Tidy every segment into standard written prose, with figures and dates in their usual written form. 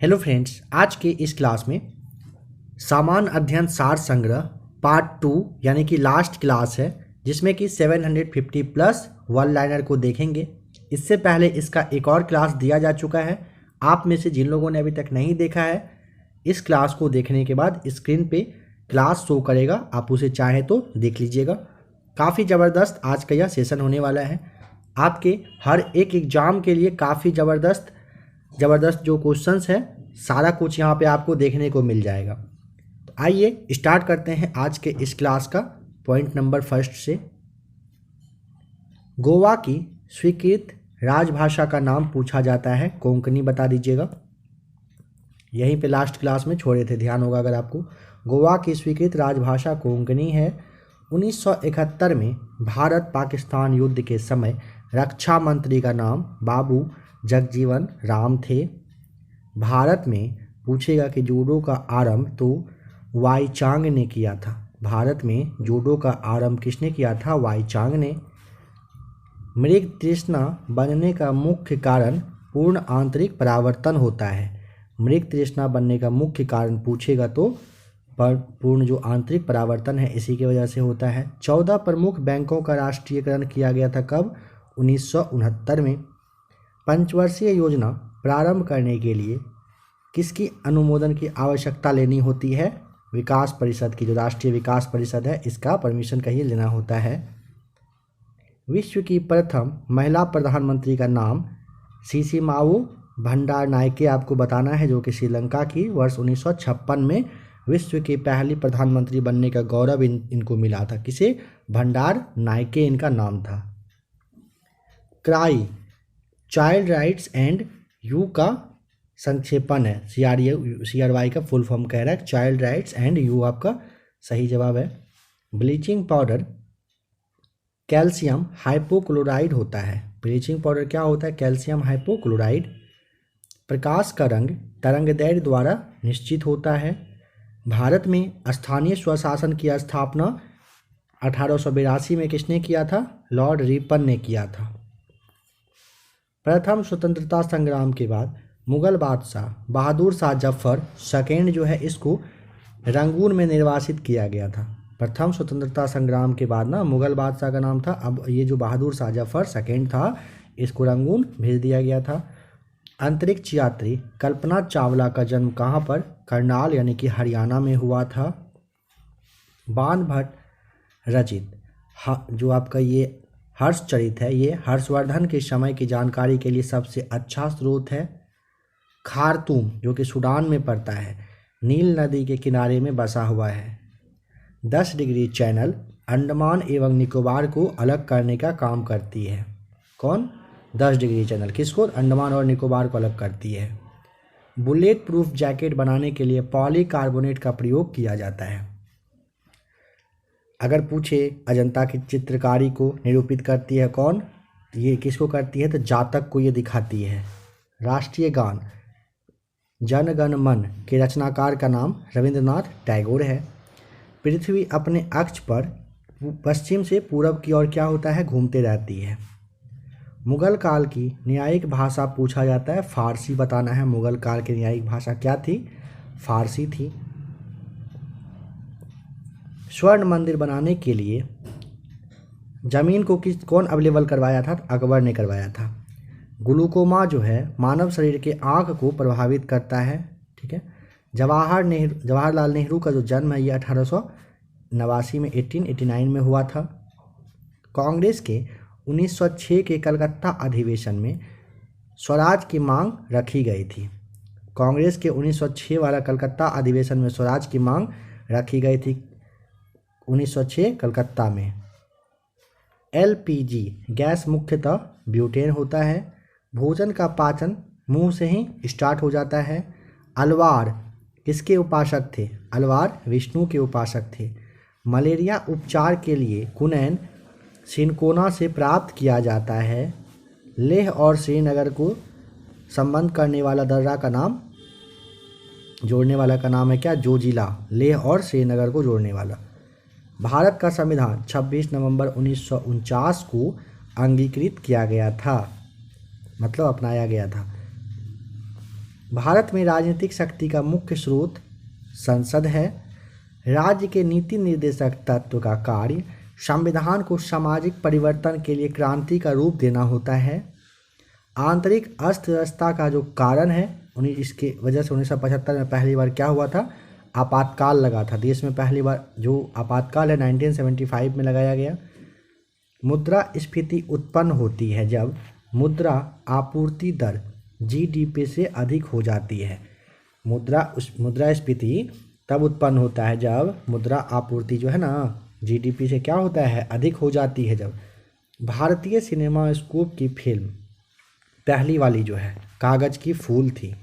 Hello friends, आज के इस क्लास में सामान्य अध्ययन सार संग्रह पार्ट 2 यानी कि लास्ट क्लास है, जिसमें कि 750 प्लस वन लाइनर को देखेंगे। इससे पहले इसका एक और क्लास दिया जा चुका है। आप में से जिन लोगों ने अभी तक नहीं देखा है, इस क्लास को देखने के बाद स्क्रीन पे क्लास शो करेगा, आप उसे चाहें तो देख लीजिएगा। काफ़ी ज़बरदस्त आज का यह सेशन होने वाला है। आपके हर एक एग्ज़ाम के लिए काफ़ी ज़बरदस्त जो क्वेश्चंस हैं, सारा कुछ यहाँ पे आपको देखने को मिल जाएगा। तो आइए स्टार्ट करते हैं आज के इस क्लास का पॉइंट नंबर फर्स्ट से। गोवा की स्वीकृत राजभाषा का नाम पूछा जाता है, कोंकणी बता दीजिएगा। यहीं पे लास्ट क्लास में छोड़े थे, ध्यान होगा अगर आपको। गोवा की स्वीकृत राजभाषा कोंकणी है। 1971 में भारत पाकिस्तान युद्ध के समय रक्षा मंत्री का नाम बाबू जगजीवन राम थे। भारत में पूछेगा कि जूडो का आरंभ तो वाई चांग ने किया था। भारत में जूडो का आरंभ किसने किया था? वाई चांग ने। मृग तृष्णा बनने का मुख्य कारण पूर्ण आंतरिक परावर्तन होता है। मृग तृष्णा बनने का मुख्य कारण पूछेगा तो पूर्ण जो आंतरिक परावर्तन है, इसी की वजह से होता है। 14 प्रमुख बैंकों का राष्ट्रीयकरण किया गया था, कब? 1969 में। पंचवर्षीय योजना प्रारंभ करने के लिए किसकी अनुमोदन की आवश्यकता लेनी होती है? विकास परिषद की, जो राष्ट्रीय विकास परिषद है, इसका परमिशन कहीं लेना होता है। विश्व की प्रथम महिला प्रधानमंत्री का नाम सीसीमावो भंडारनायके आपको बताना है, जो कि श्रीलंका की वर्ष 1956 में विश्व की पहली प्रधानमंत्री बनने का गौरव इनको मिला था। किसे? भंडारनायके इनका नाम था। Cry child rights and you का संक्षेपण है। CRY का फुल फॉर्म कह रहा है चाइल्ड राइट्स एंड यू, आपका सही जवाब है। ब्लीचिंग पाउडर कैल्शियम हाइपोक्लोराइड होता है। ब्लीचिंग पाउडर क्या होता है? Calcium hypochloride. प्रकाश का रंग तरंगदैर्घ्य द्वारा निश्चित होता है। भारत में स्थानीय स्वशासन की स्थापना 1882 में किसने किया था? लॉर्ड रिपन ने किया था। प्रथम स्वतंत्रता संग्राम के बाद मुगल बादशाह बहादुर शाह जफर सेकेंड जो है, इसको रंगून में निर्वासित किया गया था। प्रथम स्वतंत्रता संग्राम के बाद ना मुगल बादशाह का नाम था, अब ये जो बहादुर शाह जफर सेकेंड था, इसको रंगून भेज दिया गया था। अंतरिक्ष यात्री कल्पना चावला का जन्म कहाँ पर? करनाल यानी कि हरियाणा में हुआ था। बाण भट्ट रचित जो आपका ये हर्षचरित है, ये हर्षवर्धन के समय की जानकारी के लिए सबसे अच्छा स्रोत है। खार्तूम जो कि सूडान में पड़ता है, नील नदी के किनारे में बसा हुआ है। 10 डिग्री चैनल अंडमान एवं निकोबार को अलग करने का काम करती है। कौन? 10 डिग्री चैनल किसको? अंडमान और निकोबार को अलग करती है। बुलेट प्रूफ जैकेट बनाने के लिए पॉलीकार्बोनेट का प्रयोग किया जाता है। अगर पूछे अजंता की चित्रकारी को निरूपित करती है कौन? ये किसको करती है? तो जातक को ये दिखाती है। राष्ट्रीय गान जन गण मन के रचनाकार का नाम रविंद्रनाथ टैगोर है। पृथ्वी अपने अक्ष पर पश्चिम से पूरब की ओर क्या होता है? घूमते रहती है। मुगल काल की न्यायिक भाषा पूछा जाता है, फारसी बताना है। मुगल काल की न्यायिक भाषा क्या थी? फारसी थी। स्वर्ण मंदिर बनाने के लिए जमीन को कौन अवेलेबल करवाया था? अकबर ने करवाया था। ग्लूकोमा जो है मानव शरीर के आँख को प्रभावित करता है, ठीक है। जवाहरलाल नेहरू का जो जन्म है ये 1889 में 1889 में हुआ था। कांग्रेस के 1906 के कलकत्ता अधिवेशन में स्वराज की मांग रखी गई थी। कांग्रेस के 1906 वाला कलकत्ता अधिवेशन में स्वराज की मांग रखी गई थी 1906 कलकत्ता में। LPG गैस मुख्यतः ब्यूटेन होता है। भोजन का पाचन मुंह से ही स्टार्ट हो जाता है। अलवार किसके उपासक थे? अलवार विष्णु के उपासक थे। मलेरिया उपचार के लिए कुनैन सिनकोना से प्राप्त किया जाता है। लेह और श्रीनगर को संबंध करने वाला दर्रा का नाम, जोड़ने वाला का नाम है क्या? जोजिला। लेह और श्रीनगर को जोड़ने वाला। भारत का संविधान 26 नवंबर 1949 को अंगीकृत किया गया था, मतलब अपनाया गया था। भारत में राजनीतिक शक्ति का मुख्य स्रोत संसद है। राज्य के नीति निर्देशक तत्व का कार्य संविधान को सामाजिक परिवर्तन के लिए क्रांति का रूप देना होता है। आंतरिक अर्थव्यवस्था का जो कारण है इसके वजह से 1975 में पहली बार क्या हुआ था, आपातकाल लगा था। देश में पहली बार जो आपातकाल है 1975 में लगाया गया। मुद्रास्फीति उत्पन्न होती है जब मुद्रा आपूर्ति दर जीडीपी से अधिक हो जाती है। मुद्रास्फीति तब उत्पन्न होता है जब मुद्रा आपूर्ति जो है ना जीडीपी से क्या होता है, अधिक हो जाती है। जब भारतीय सिनेमास्कोप की फिल्म पहली वाली जो है कागज की फूल थी।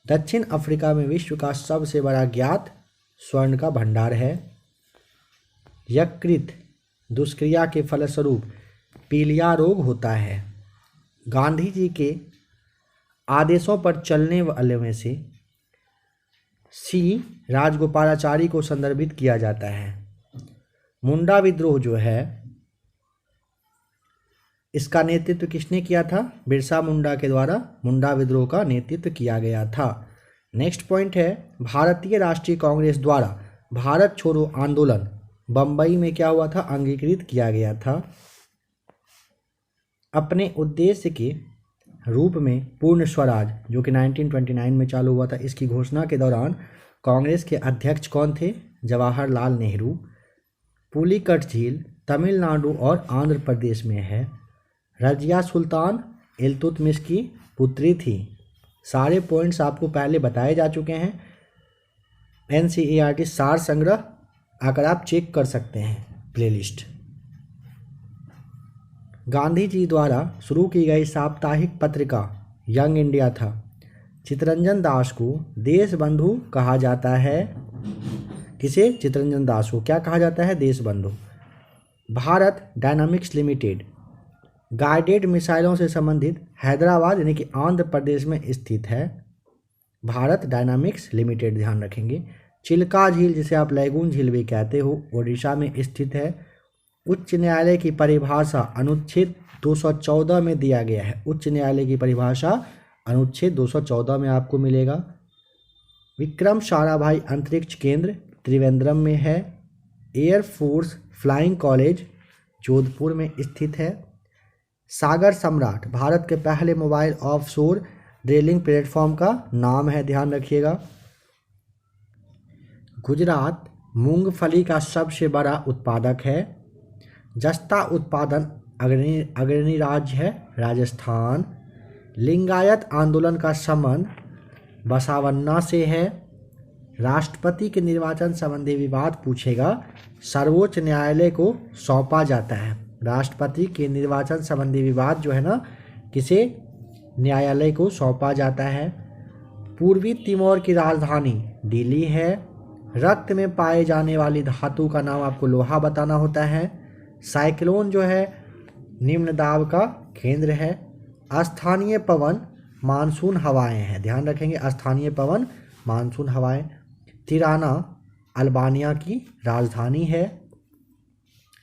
दक्षिण अफ्रीका में विश्व का सबसे बड़ा ज्ञात स्वर्ण का भंडार है। यकृत दुष्क्रिया के फलस्वरूप पीलिया रोग होता है। गांधी जी के आदेशों पर चलने वाले में से सी राजगोपालाचारी को संदर्भित किया जाता है। मुंडा विद्रोह जो है इसका नेतृत्व किसने किया था, बिरसा मुंडा के द्वारा मुंडा विद्रोह का नेतृत्व किया गया था। नेक्स्ट पॉइंट है, भारतीय राष्ट्रीय कांग्रेस द्वारा भारत छोड़ो आंदोलन बंबई में क्या हुआ था, अंगीकृत किया गया था। अपने उद्देश्य के रूप में पूर्ण स्वराज जो कि 1929 में चालू हुआ था, इसकी घोषणा के दौरान कांग्रेस के अध्यक्ष कौन थे, जवाहरलाल नेहरू। पुलिकट झील तमिलनाडु और आंध्र प्रदेश में है। रजिया सुल्तान इल्तुतमिश की पुत्री थी। सारे पॉइंट्स आपको पहले बताए जा चुके हैं। NCERT सार संग्रह आकर आप चेक कर सकते हैं प्लेलिस्ट। गांधी जी द्वारा शुरू की गई साप्ताहिक पत्रिका यंग इंडिया था। चित्तरंजन दास को देश बंधु कहा जाता है। किसे, चित्तरंजन दास को क्या कहा जाता है, देश बंधु। भारत डायनामिक्स लिमिटेड गाइडेड मिसाइलों से संबंधित हैदराबाद यानी कि आंध्र प्रदेश में स्थित है। भारत डायनामिक्स लिमिटेड ध्यान रखेंगे। चिल्का झील जिसे आप लैगून झील भी कहते हो ओडिशा में स्थित है। उच्च न्यायालय की परिभाषा अनुच्छेद 214 में दिया गया है। उच्च न्यायालय की परिभाषा अनुच्छेद 214 में आपको मिलेगा। विक्रम साराभाई अंतरिक्ष केंद्र त्रिवेंद्रम में है। एयरफोर्स फ्लाइंग कॉलेज जोधपुर में स्थित है। सागर सम्राट भारत के पहले मोबाइल ऑफशोर ड्रिलिंग प्लेटफॉर्म का नाम है, ध्यान रखिएगा। गुजरात मूंगफली का सबसे बड़ा उत्पादक है। जस्ता उत्पादन अग्रणी राज्य है राजस्थान। लिंगायत आंदोलन का संबंध बसावन्ना से है। राष्ट्रपति के निर्वाचन संबंधी विवाद पूछेगा, सर्वोच्च न्यायालय को सौंपा जाता है। राष्ट्रपति के निर्वाचन संबंधी विवाद जो है ना किसे, न्यायालय को सौंपा जाता है। पूर्वी तिमोर की राजधानी दिल्ली है। रक्त में पाए जाने वाली धातु का नाम आपको लोहा बताना होता है। साइक्लोन जो है निम्न दाब का केंद्र है। स्थानीय पवन मानसून हवाएं हैं, ध्यान रखेंगे, स्थानीय पवन मानसून हवाएं। तिराना अल्बानिया की राजधानी है।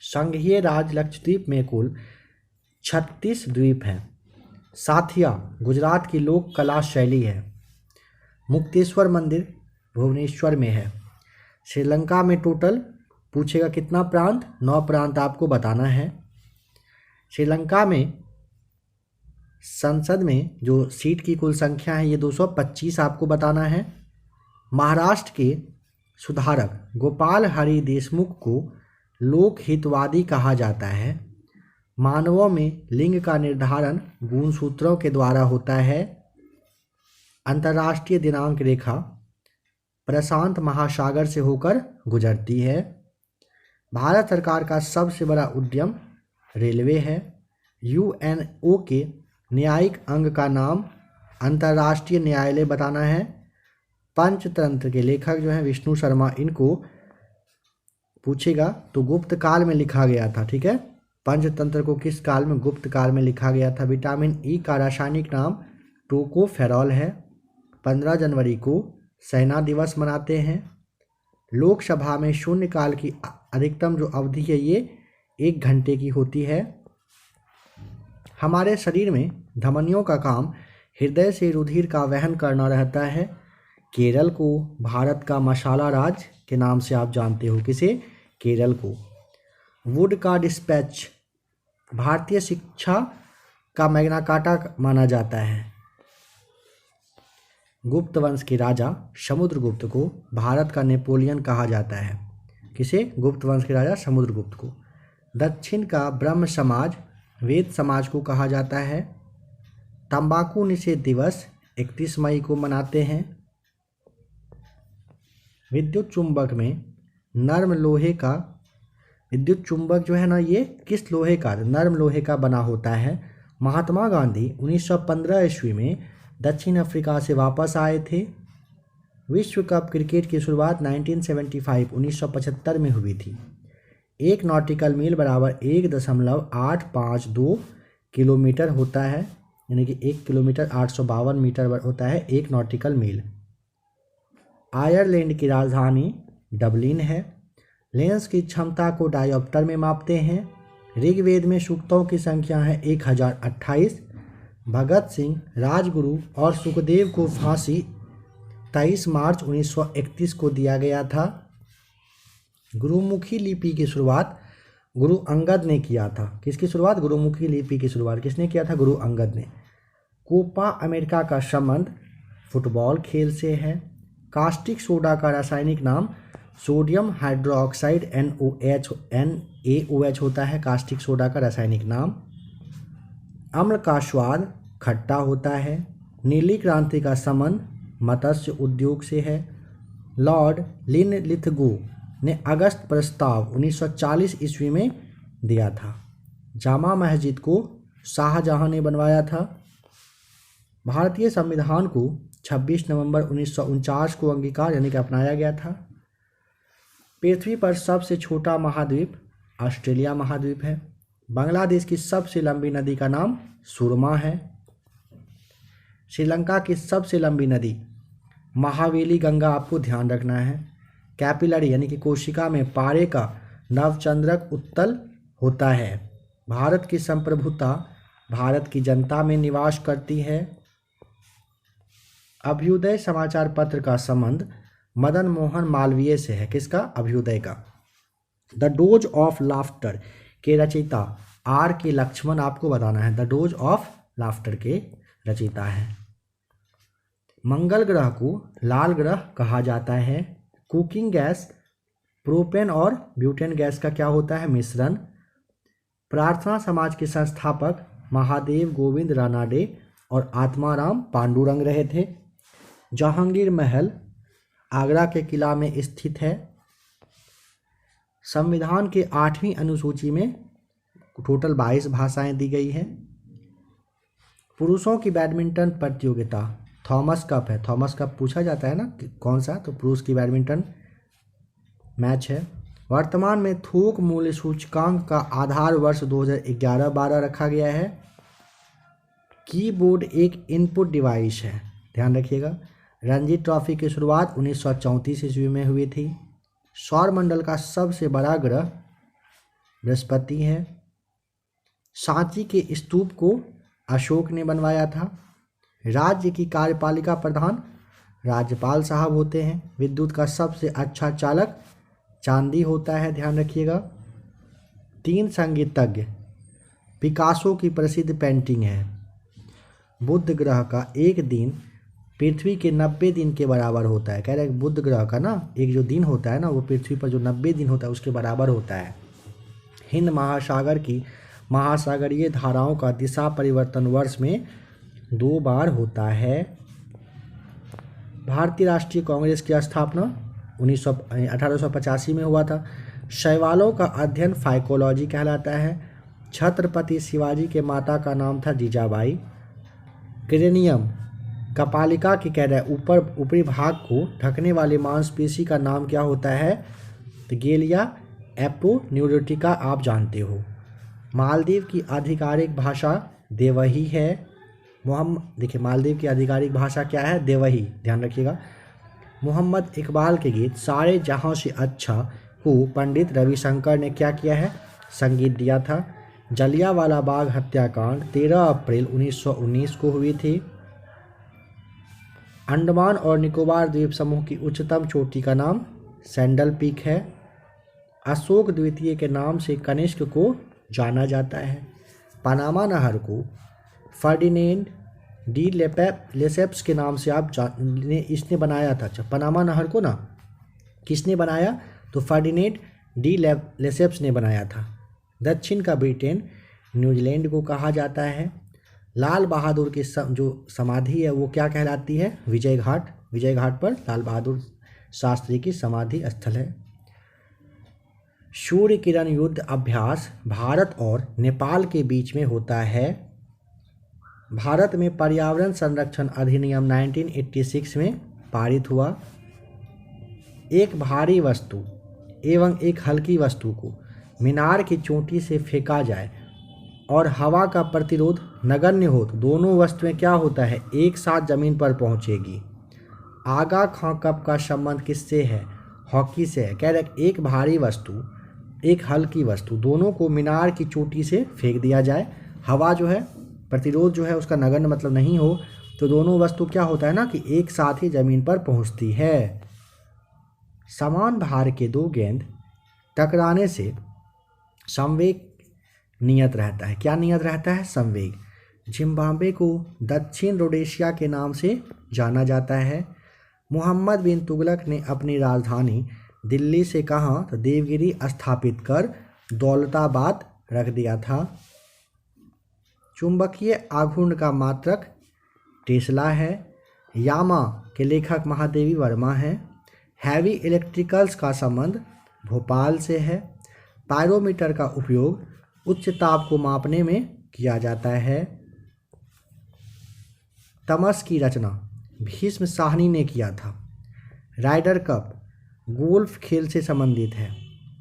संघीय राज्य लक्षद्वीप में कुल 36 द्वीप हैं। साथिया गुजरात की लोक कला शैली है। मुक्तेश्वर मंदिर भुवनेश्वर में है। श्रीलंका में टोटल पूछेगा कितना प्रांत, 9 प्रांत आपको बताना है। श्रीलंका में संसद में जो सीट की कुल संख्या है ये 225 आपको बताना है। महाराष्ट्र के सुधारक गोपाल हरि देशमुख को लोक हितवादी कहा जाता है। मानवों में लिंग का निर्धारण गुणसूत्रों के द्वारा होता है। अंतर्राष्ट्रीय दिनांक रेखा प्रशांत महासागर से होकर गुजरती है। भारत सरकार का सबसे बड़ा उद्यम रेलवे है। यूएनओ के न्यायिक अंग का नाम अंतर्राष्ट्रीय न्यायालय बताना है। पंचतंत्र के लेखक जो हैं विष्णु शर्मा, इनको पूछेगा तो गुप्त काल में लिखा गया था, ठीक है। पंचतंत्र को किस काल में, गुप्त काल में लिखा गया था। विटामिन ई का रासायनिक नाम टोकोफेरॉल है। 15 जनवरी को सेना दिवस मनाते हैं। लोकसभा में शून्यकाल की अधिकतम जो अवधि है ये 1 घंटे की होती है। हमारे शरीर में धमनियों का काम हृदय से रुधिर का वहन करना रहता है। केरल को भारत का मसाला राज्य के नाम से आप जानते हो। किसे? केरल को। वुड का डिस्पैच भारतीय शिक्षा का मैग्ना कार्टा माना जाता है। गुप्त वंश के राजा समुद्रगुप्त को भारत का नेपोलियन कहा जाता है। किसे? गुप्त वंश के राजा समुद्रगुप्त को। दक्षिण का ब्रह्म समाज वेद समाज को कहा जाता है। तंबाकू निषेध दिवस 31 मई को मनाते हैं। विद्युत चुंबक में नर्म लोहे का, विद्युत चुंबक जो है ना, ये किस लोहे का? नर्म लोहे का बना होता है। महात्मा गांधी 1915 ईस्वी में दक्षिण अफ्रीका से वापस आए थे। विश्व कप क्रिकेट की शुरुआत 1975 में हुई थी। एक नॉटिकल मील बराबर 1.852 किलोमीटर होता है, यानी कि 1 किलोमीटर 852 मीटर होता है एक नॉटिकल मील। आयरलैंड की राजधानी डबलिन है। लेंस की क्षमता को डायोप्टर में मापते हैं। ऋग्वेद में सूक्तों की संख्या है 1028। भगत सिंह, राजगुरु और सुखदेव को फांसी 23 मार्च 1931 को दिया गया था। गुरुमुखी लिपि की शुरुआत गुरु अंगद ने किया था। किसकी शुरुआत? गुरुमुखी लिपि की शुरुआत किसने किया था? गुरु अंगद ने। कोपा अमेरिका का संबंध फुटबॉल खेल से है। कास्टिक सोडा का रासायनिक नाम सोडियम हाइड्रोक्साइड NaOH होता है। कास्टिक सोडा का रासायनिक नाम। अम्ल का स्वाद खट्टा होता है। नीली क्रांति का संबंध मत्स्य उद्योग से है। लॉर्ड लिनलिथगो ने अगस्त प्रस्ताव 1940 ईस्वी में दिया था। जामा मस्जिद को शाहजहां ने बनवाया था। भारतीय संविधान को 26 नवंबर 1949 को अंगीकार यानी कि अपनाया गया था। पृथ्वी पर सबसे छोटा महाद्वीप ऑस्ट्रेलिया महाद्वीप है। बांग्लादेश की सबसे लंबी नदी का नाम सुरमा है। श्रीलंका की सबसे लंबी नदी महावेली गंगा, आपको ध्यान रखना है। कैपिलरी यानी कि कोशिका में पारे का नवचंद्रक उत्तल होता है। भारत की संप्रभुता भारत की जनता में निवास करती है। अभ्युदय समाचार पत्र का संबंध मदन मोहन मालवीय से है। किसका? अभ्युदय का। द डोज ऑफ लाफ्टर के रचयिता R.K. लक्ष्मण, आपको बताना है। द डोज ऑफ लाफ्टर के रचयिता है। मंगल ग्रह को लाल ग्रह कहा जाता है। कुकिंग गैस प्रोपेन और ब्यूटेन गैस का क्या होता है? मिश्रण। प्रार्थना समाज के संस्थापक महादेव गोविंद रानाडे और आत्माराम पांडुरंग रहे थे। जहांगीर महल आगरा के किला में स्थित है। संविधान के 8वीं अनुसूची में टोटल 22 भाषाएं दी गई हैं। पुरुषों की बैडमिंटन प्रतियोगिता थॉमस कप है। थॉमस कप पूछा जाता है ना कि कौन सा, तो पुरुष की बैडमिंटन मैच है। वर्तमान में थोक मूल्य सूचकांक का आधार वर्ष 2011-12 रखा गया है। कीबोर्ड एक इनपुट डिवाइस है, ध्यान रखिएगा। रणजी ट्रॉफी की शुरुआत 1934 ईस्वी में हुई थी। सौरमंडल का सबसे बड़ा ग्रह बृहस्पति है। सांची के स्तूप को अशोक ने बनवाया था। राज्य की कार्यपालिका प्रधान राज्यपाल साहब होते हैं। विद्युत का सबसे अच्छा चालक चांदी होता है, ध्यान रखिएगा। 3 संगीतज्ञ पिकासो की प्रसिद्ध पेंटिंग है। बुध ग्रह का एक दिन पृथ्वी के 90 दिन के बराबर होता है। कह रहे हैं बुध ग्रह का ना एक जो दिन होता है ना, वो पृथ्वी पर जो 90 दिन होता है उसके बराबर होता है। हिंद महासागर की महासागरीय धाराओं का दिशा परिवर्तन वर्ष में 2 बार होता है। भारतीय राष्ट्रीय कांग्रेस की स्थापना 1885 में हुआ था। शैवालों का अध्ययन फाइकोलॉजी कहलाता है। छत्रपति शिवाजी के माता का नाम था जीजाबाई। क्रेनियम कपालिका की कह रहे ऊपरी भाग को ढकने वाली मांसपेशी का नाम क्या होता है? तो गेलिया एपोन्यूरोटिका, आप जानते हो। मालदीव की आधिकारिक भाषा देवही है। देखिए मालदीव की आधिकारिक भाषा क्या है? देवही, ध्यान रखिएगा। मोहम्मद इकबाल के गीत सारे जहां से अच्छा को पंडित रविशंकर ने क्या किया है? संगीत दिया था। जलियांवाला बाग हत्याकांड 13 अप्रैल 1919 को हुई थी। अंडमान और निकोबार द्वीप समूह की उच्चतम चोटी का नाम सैंडल पीक है। अशोक द्वितीय के नाम से कनिष्क को जाना जाता है। पनामा नहर को फर्डिनेंड डी लेसेप्स के नाम से इसने बनाया था। अच्छा, पनामा नहर को ना किसने बनाया? तो फर्डिनेंड डी लेसेप्स ने बनाया था। दक्षिण का ब्रिटेन न्यूजीलैंड को कहा जाता है। लाल बहादुर की जो समाधि है वो क्या कहलाती है? विजय घाट। विजय घाट पर लाल बहादुर शास्त्री की समाधि स्थल है। सूर्य किरण युद्ध अभ्यास भारत और नेपाल के बीच में होता है। भारत में पर्यावरण संरक्षण अधिनियम 1986 में पारित हुआ। एक भारी वस्तु एवं एक हल्की वस्तु को मीनार की चोटी से फेंका जाए और हवा का प्रतिरोध नगण्य हो तो दोनों वस्तुएं क्या होता है? एक साथ जमीन पर पहुंचेगी। आगा खां कप का संबंध किससे है? हॉकी से है। कह रहे एक भारी वस्तु एक हल्की वस्तु दोनों को मीनार की चोटी से फेंक दिया जाए, हवा जो है प्रतिरोध जो है उसका नगण्य मतलब नहीं हो तो दोनों वस्तु क्या होता है ना कि एक साथ ही जमीन पर पहुंचती है। समान भार के दो गेंद टकराने से संवेग नियत रहता है। क्या नियत रहता है? संवेग। जिम्बाब्वे को दक्षिण रोडेशिया के नाम से जाना जाता है। मोहम्मद बिन तुगलक ने अपनी राजधानी दिल्ली से कहाँ? तो देवगिरी स्थापित कर दौलताबाद रख दिया था। चुंबकीय आघूर्ण का मात्रक टेस्ला है। यामा के लेखक महादेवी वर्मा हैं। हैवी इलेक्ट्रिकल्स का संबंध भोपाल से है। पायरोमीटर का उपयोग उच्च ताप को मापने में किया जाता है। तमस की रचना भीष्म साहनी ने किया था। राइडर कप गोल्फ खेल से संबंधित है।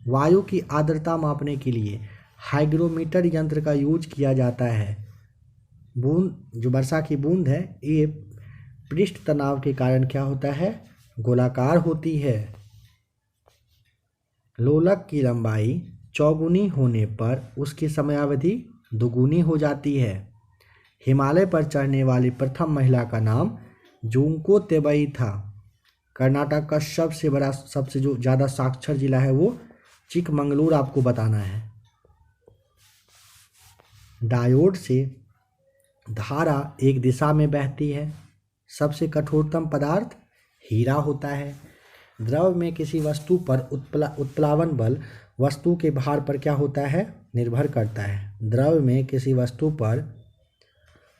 वायु की आर्द्रता मापने के लिए हाइग्रोमीटर यंत्र का यूज किया जाता है। बूंद जो वर्षा की बूंद है ये पृष्ठ तनाव के कारण क्या होता है? गोलाकार होती है। लोलक की लंबाई चौगुनी होने पर उसकी समयावधि दुगुनी हो जाती है। हिमालय पर चढ़ने वाली प्रथम महिला का नाम जुंको तेबई था। कर्नाटक का सबसे जो ज़्यादा साक्षर जिला है वो चिकमंगलूर आपको बताना है। डायोड से धारा एक दिशा में बहती है। सबसे कठोरतम पदार्थ हीरा होता है। द्रव में किसी वस्तु पर उत्प्लावन बल वस्तु के भार पर क्या होता है? निर्भर करता है। द्रव में किसी वस्तु पर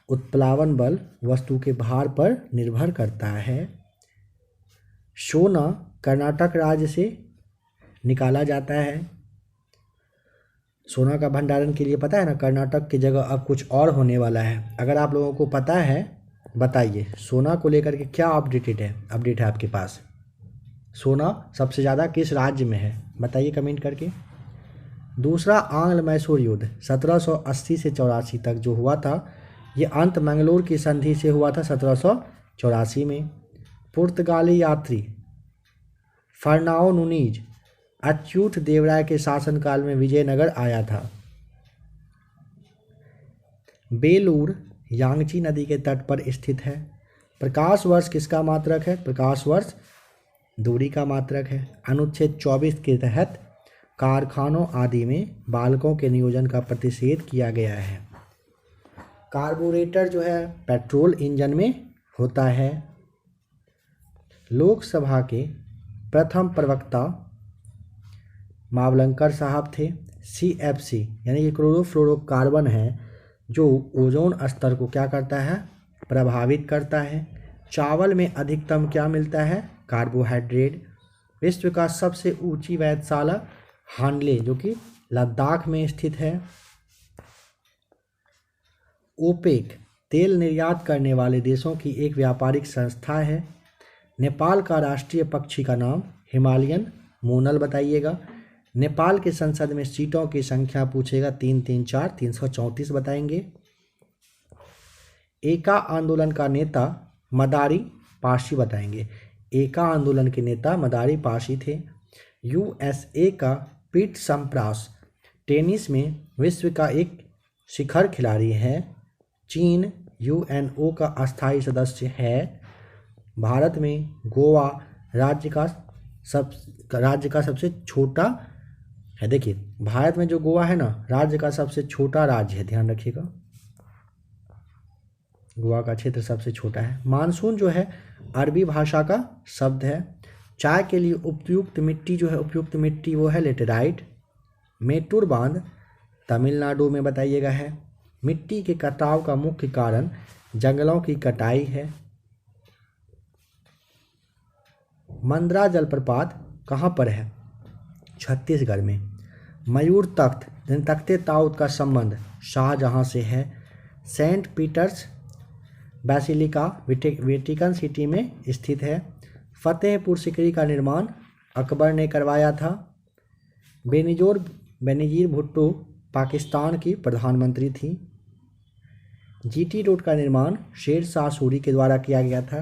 उत्प्लावन बल वस्तु के भार पर निर्भर करता है। सोना कर्नाटक राज्य से निकाला जाता है। सोना का भंडारण के लिए पता है ना कर्नाटक की जगह अब कुछ और होने वाला है। अगर आप लोगों को पता है बताइए सोना को लेकर के क्या अपडेट है आपके पास? सोना सबसे ज़्यादा किस राज्य में है बताइए कमेंट करके। दूसरा आंग्ल मैसूर युद्ध 1780 से 84 तक जो हुआ था ये अंत मंगलोर की संधि से हुआ था 1784 में। पुर्तगाली यात्री फर्नाओ नुनीज अच्युत देवराय के शासनकाल में विजयनगर आया था। बेलूर यांगची नदी के तट पर स्थित है। प्रकाश वर्ष किसका मात्रक है? प्रकाश वर्ष दूरी का मात्रक है। अनुच्छेद 24 के तहत कारखानों आदि में बालकों के नियोजन का प्रतिषेध किया गया है। कार्बोरेटर जो है पेट्रोल इंजन में होता है। लोकसभा के प्रथम प्रवक्ता मावलंकर साहब थे। CFC यानी कि क्लोरोफ्लोरोकार्बन है जो ओजोन स्तर को क्या करता है? प्रभावित करता है। चावल में अधिकतम क्या मिलता है? कार्बोहाइड्रेट। विश्व का सबसे ऊंची वेधशाला हानले जो कि लद्दाख में स्थित है। ओपेक तेल निर्यात करने वाले देशों की एक व्यापारिक संस्था है। नेपाल का राष्ट्रीय पक्षी का नाम हिमालयन मोनल बताइएगा। नेपाल की संसद में सीटों की संख्या पूछेगा 334 334 बताएंगे। एका आंदोलन का नेता मदारी पाशी बताएंगे। एका आंदोलन के नेता मदारी पाशी थे। USA का पीट सम्प्रास टेनिस में विश्व का एक शिखर खिलाड़ी है। चीन UNO का अस्थायी सदस्य है। भारत में गोवा राज्य का सबसे छोटा है। देखिए, भारत में जो गोवा है ना, राज्य का सबसे छोटा राज्य है, ध्यान रखिएगा, गोवा का क्षेत्र सबसे छोटा है। मानसून जो है अरबी भाषा का शब्द है। चाय के लिए उपयुक्त मिट्टी जो है, उपयुक्त मिट्टी वो है लेटेराइट। मेटूर बांध तमिलनाडु में बताइएगा है। मिट्टी के कटाव का मुख्य कारण जंगलों की कटाई है। मंदरा जलप्रपात कहाँ पर है? छत्तीसगढ़ में। मयूर तख्त तख्ते ताउत का संबंध शाहजहां से है। Saint Peter's Basilica Vatican City में स्थित है। फतेहपुर सिकरी का निर्माण अकबर ने करवाया था। बेनजीर भुट्टो पाकिस्तान की प्रधानमंत्री थी। जीटी रोड का निर्माण शेर शाह सूरी के द्वारा किया गया था।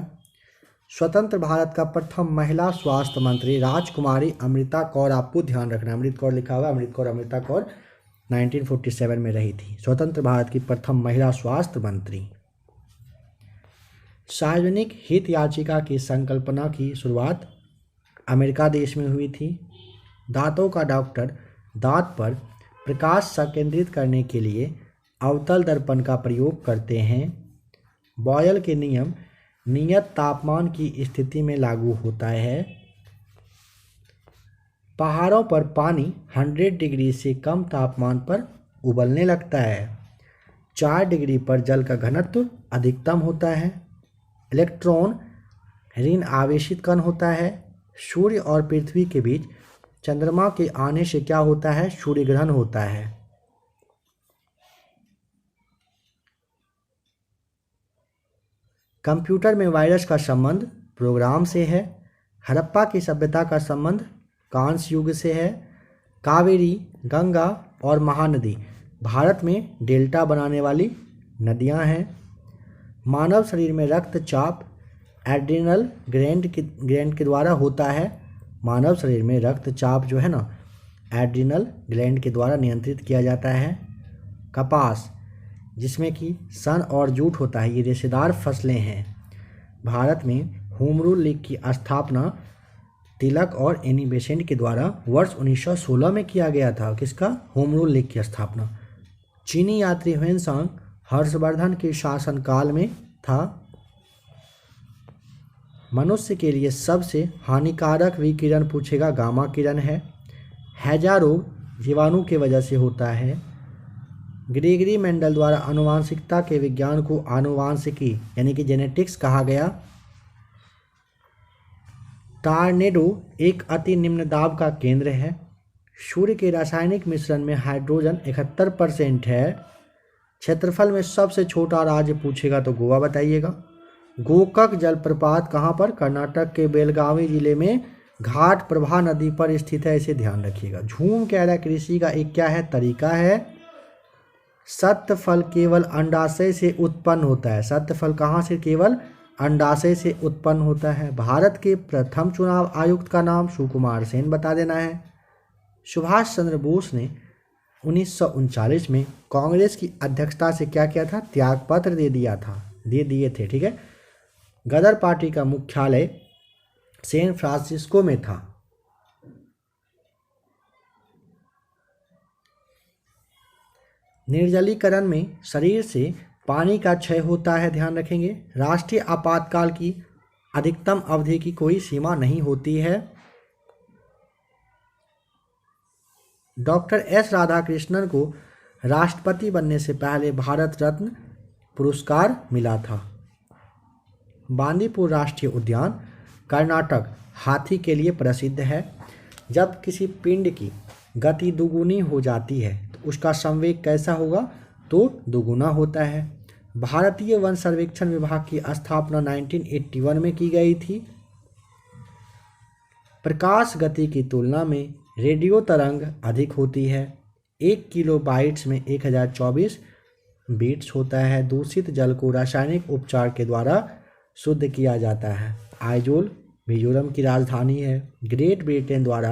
स्वतंत्र भारत का प्रथम महिला स्वास्थ्य मंत्री राजकुमारी अमृता कौर, आपको ध्यान रखना, अमृत कौर लिखा हुआ, अमृता कौर 1947 में रही थी, स्वतंत्र भारत की प्रथम महिला स्वास्थ्य मंत्री। सार्वजनिक हित याचिका की संकल्पना की शुरुआत अमेरिका देश में हुई थी। दांतों का डॉक्टर दांत पर प्रकाश संकेंद्रित करने के लिए अवतल दर्पण का प्रयोग करते हैं। बॉयल के नियम नियत तापमान की स्थिति में लागू होता है। पहाड़ों पर पानी 100 डिग्री से कम तापमान पर उबलने लगता है। 4 डिग्री पर जल का घनत्व अधिकतम होता है। इलेक्ट्रॉन ऋण आवेशित कण होता है। सूर्य और पृथ्वी के बीच चंद्रमा के आने से क्या होता है? सूर्य ग्रहण होता है। कंप्यूटर में वायरस का संबंध प्रोग्राम से है। हड़प्पा की सभ्यता का संबंध कांस्य युग से है। कावेरी, गंगा और महानदी भारत में डेल्टा बनाने वाली नदियां हैं। मानव शरीर में रक्तचाप एड्रिनल ग्लैंड के द्वारा होता है। मानव शरीर में रक्तचाप जो है ना, एड्रिनल ग्लैंड के द्वारा नियंत्रित किया जाता है। कपास जिसमें कि सन और जूट होता है, ये रेशेदार फसलें हैं। भारत में होम रूल लीग की स्थापना तिलक और एनी बेसेंट के द्वारा वर्ष 1916 में किया गया था। किसका? होम रूल लीग की स्थापना। चीनी यात्री ह्वेनसांग हर्षवर्धन के शासनकाल में था। मनुष्य के लिए सबसे हानिकारक विकिरण पूछेगा, गामा किरण है। हैजा रोग जीवाणु की वजह से होता है। ग्रेगरी मेंडल द्वारा आनुवांशिकता के विज्ञान को आनुवांशिकी यानी कि जेनेटिक्स कहा गया। टॉर्नेडो एक अति निम्न दाब का केंद्र है। सूर्य के रासायनिक मिश्रण में हाइड्रोजन 71% है। क्षेत्रफल में सबसे छोटा राज्य पूछेगा तो गोवा बताइएगा। गोकक जलप्रपात कहाँ पर? कर्नाटक के बेलगावी जिले में घाट प्रभा नदी पर स्थित है, इसे ध्यान रखिएगा। झूम कैरा कृषि का एक क्या है? तरीका है। सत्य फल केवल अंडाशय से उत्पन्न होता है। सत्य फल कहाँ से? केवल अंडाशय से उत्पन्न होता है। भारत के प्रथम चुनाव आयुक्त का नाम सुकुमार सेन बता देना है। सुभाष चंद्र बोस ने 1939 में कांग्रेस की अध्यक्षता से क्या किया था? त्यागपत्र दे दिए थे, ठीक है। गदर पार्टी का मुख्यालय सैन फ्रांसिस्को में था। निर्जलीकरण में शरीर से पानी का क्षय होता है, ध्यान रखेंगे। राष्ट्रीय आपातकाल की अधिकतम अवधि की कोई सीमा नहीं होती है। डॉक्टर एस राधाकृष्णन को राष्ट्रपति बनने से पहले भारत रत्न पुरस्कार मिला था। बांदीपुर राष्ट्रीय उद्यान कर्नाटक हाथी के लिए प्रसिद्ध है। जब किसी पिंड की गति दुगुनी हो जाती है तो उसका संवेग कैसा होगा? तो दुगुना होता है। भारतीय वन सर्वेक्षण विभाग की स्थापना 1981 में की गई थी। प्रकाश गति की तुलना में रेडियो तरंग अधिक होती है। 1 किलो बाइट्स में 1024 बीट्स होता है। दूषित जल को रासायनिक उपचार के द्वारा शुद्ध किया जाता है। आइजोल मिजोरम की राजधानी है। ग्रेट ब्रिटेन द्वारा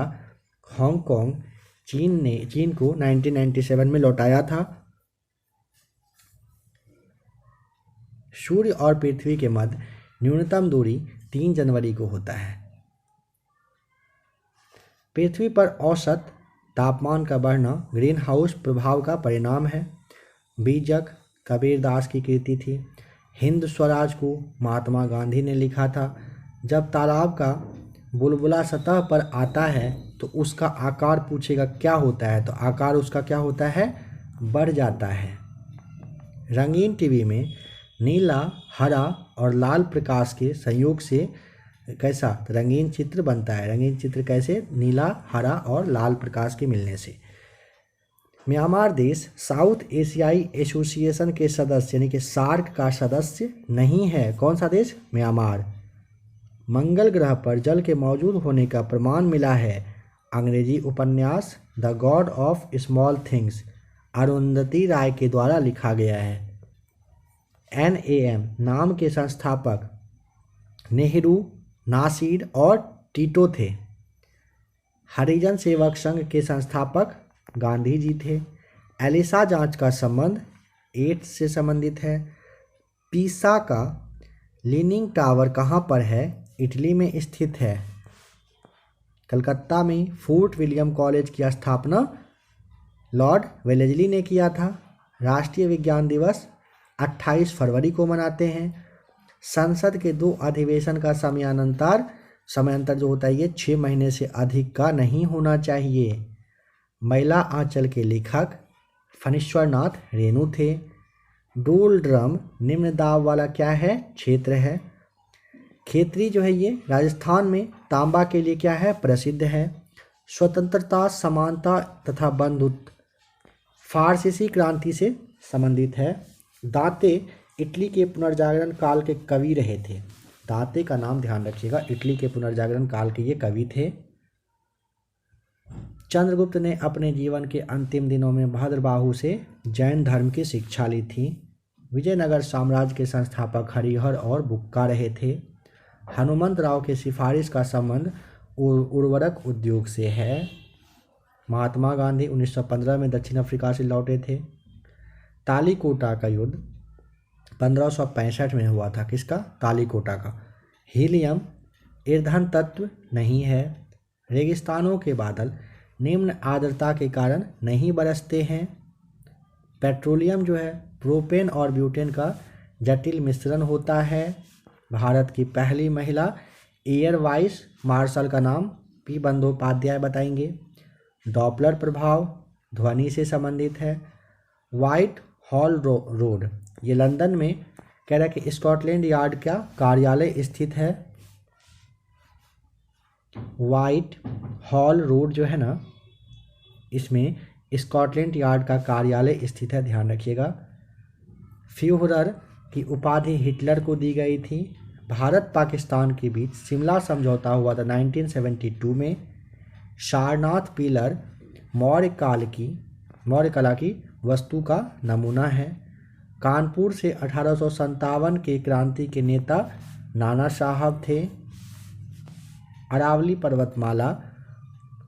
हांगकांग चीन को 1997 में लौटाया था। सूर्य और पृथ्वी के मध्य न्यूनतम दूरी 3 जनवरी को होता है। पृथ्वी पर औसत तापमान का बढ़ना ग्रीन हाउस प्रभाव का परिणाम है। बीजक कबीरदास की कृति थी। हिंद स्वराज को महात्मा गांधी ने लिखा था। जब तालाब का बुलबुला सतह पर आता है तो उसका आकार पूछेगा क्या होता है, तो आकार उसका क्या होता है, बढ़ जाता है। रंगीन टीवी में नीला, हरा और लाल प्रकाश के संयोग से कैसा रंगीन चित्र बनता है। रंगीन चित्र कैसे, नीला, हरा और लाल प्रकाश के मिलने से। म्यांमार देश साउथ एशियाई एसोसिएशन के सदस्य यानी कि सार्क का सदस्य नहीं है। कौन सा देश, म्यांमार। मंगल ग्रह पर जल के मौजूद होने का प्रमाण मिला है। अंग्रेजी उपन्यास the God of Small Things Arundhati Roy के द्वारा लिखा गया है। NAM नाम के संस्थापक नेहरू, नासिर और टीटो थे। हरिजन सेवक संघ के संस्थापक गांधी जी थे। एलिसा जांच का संबंध एड्स से संबंधित है। पीसा का लीनिंग टावर कहाँ पर है, इटली में स्थित है। कलकत्ता में फोर्ट विलियम कॉलेज की स्थापना लॉर्ड वेलेस्ली ने किया था। राष्ट्रीय विज्ञान दिवस 28 फरवरी को मनाते हैं। संसद के 2 अधिवेशन का समयांतर जो होता है ये 6 महीने से अधिक का नहीं होना चाहिए। महिला आंचल के लेखक फणीश्वर नाथ रेणु थे। डोल ड्रम निम्न दाब वाला क्या है, क्षेत्र है। खेतरी जो है ये राजस्थान में तांबा के लिए क्या है, प्रसिद्ध है। स्वतंत्रता, समानता तथा बंधुत्व फारसीसी क्रांति से संबंधित है। दांते इटली के पुनर्जागरण काल के कवि रहे थे। दांते का नाम ध्यान रखिएगा, इटली के पुनर्जागरण काल के ये कवि थे। चंद्रगुप्त ने अपने जीवन के अंतिम दिनों में भद्रबाहु से जैन धर्म की शिक्षा ली थी। विजयनगर साम्राज्य के संस्थापक हरिहर और बुक्का रहे थे। हनुमंत राव के सिफारिश का संबंध उर्वरक उद्योग से है। महात्मा गांधी 1915 में दक्षिण अफ्रीका से लौटे थे। तालीकोटा का युद्ध 1565 में हुआ था। किसका, तालीकोटा का। हीलियम ईंधन तत्व नहीं है। रेगिस्तानों के बादल निम्न आर्द्रता के कारण नहीं बरसते हैं। पेट्रोलियम जो है प्रोपेन और ब्यूटेन का जटिल मिश्रण होता है। भारत की पहली महिला एयर वाइस मार्शल का नाम P बंदोपाध्याय बताएंगे। डॉपलर प्रभाव ध्वनि से संबंधित है। व्हाइट हॉल रोड ये लंदन में कह रहा है कि स्कॉटलैंड यार्ड का कार्यालय स्थित है। व्हाइट हॉल रोड जो है ना, इसमें स्कॉटलैंड यार्ड का कार्यालय स्थित है, ध्यान रखिएगा। फ्यूहरर की उपाधि हिटलर को दी गई थी। भारत पाकिस्तान के बीच शिमला समझौता हुआ था 1972 में। सारनाथ पिलर मौर्य कला की वस्तु का नमूना है। कानपुर से 1857 के क्रांति के नेता नाना साहब थे। अरावली पर्वतमाला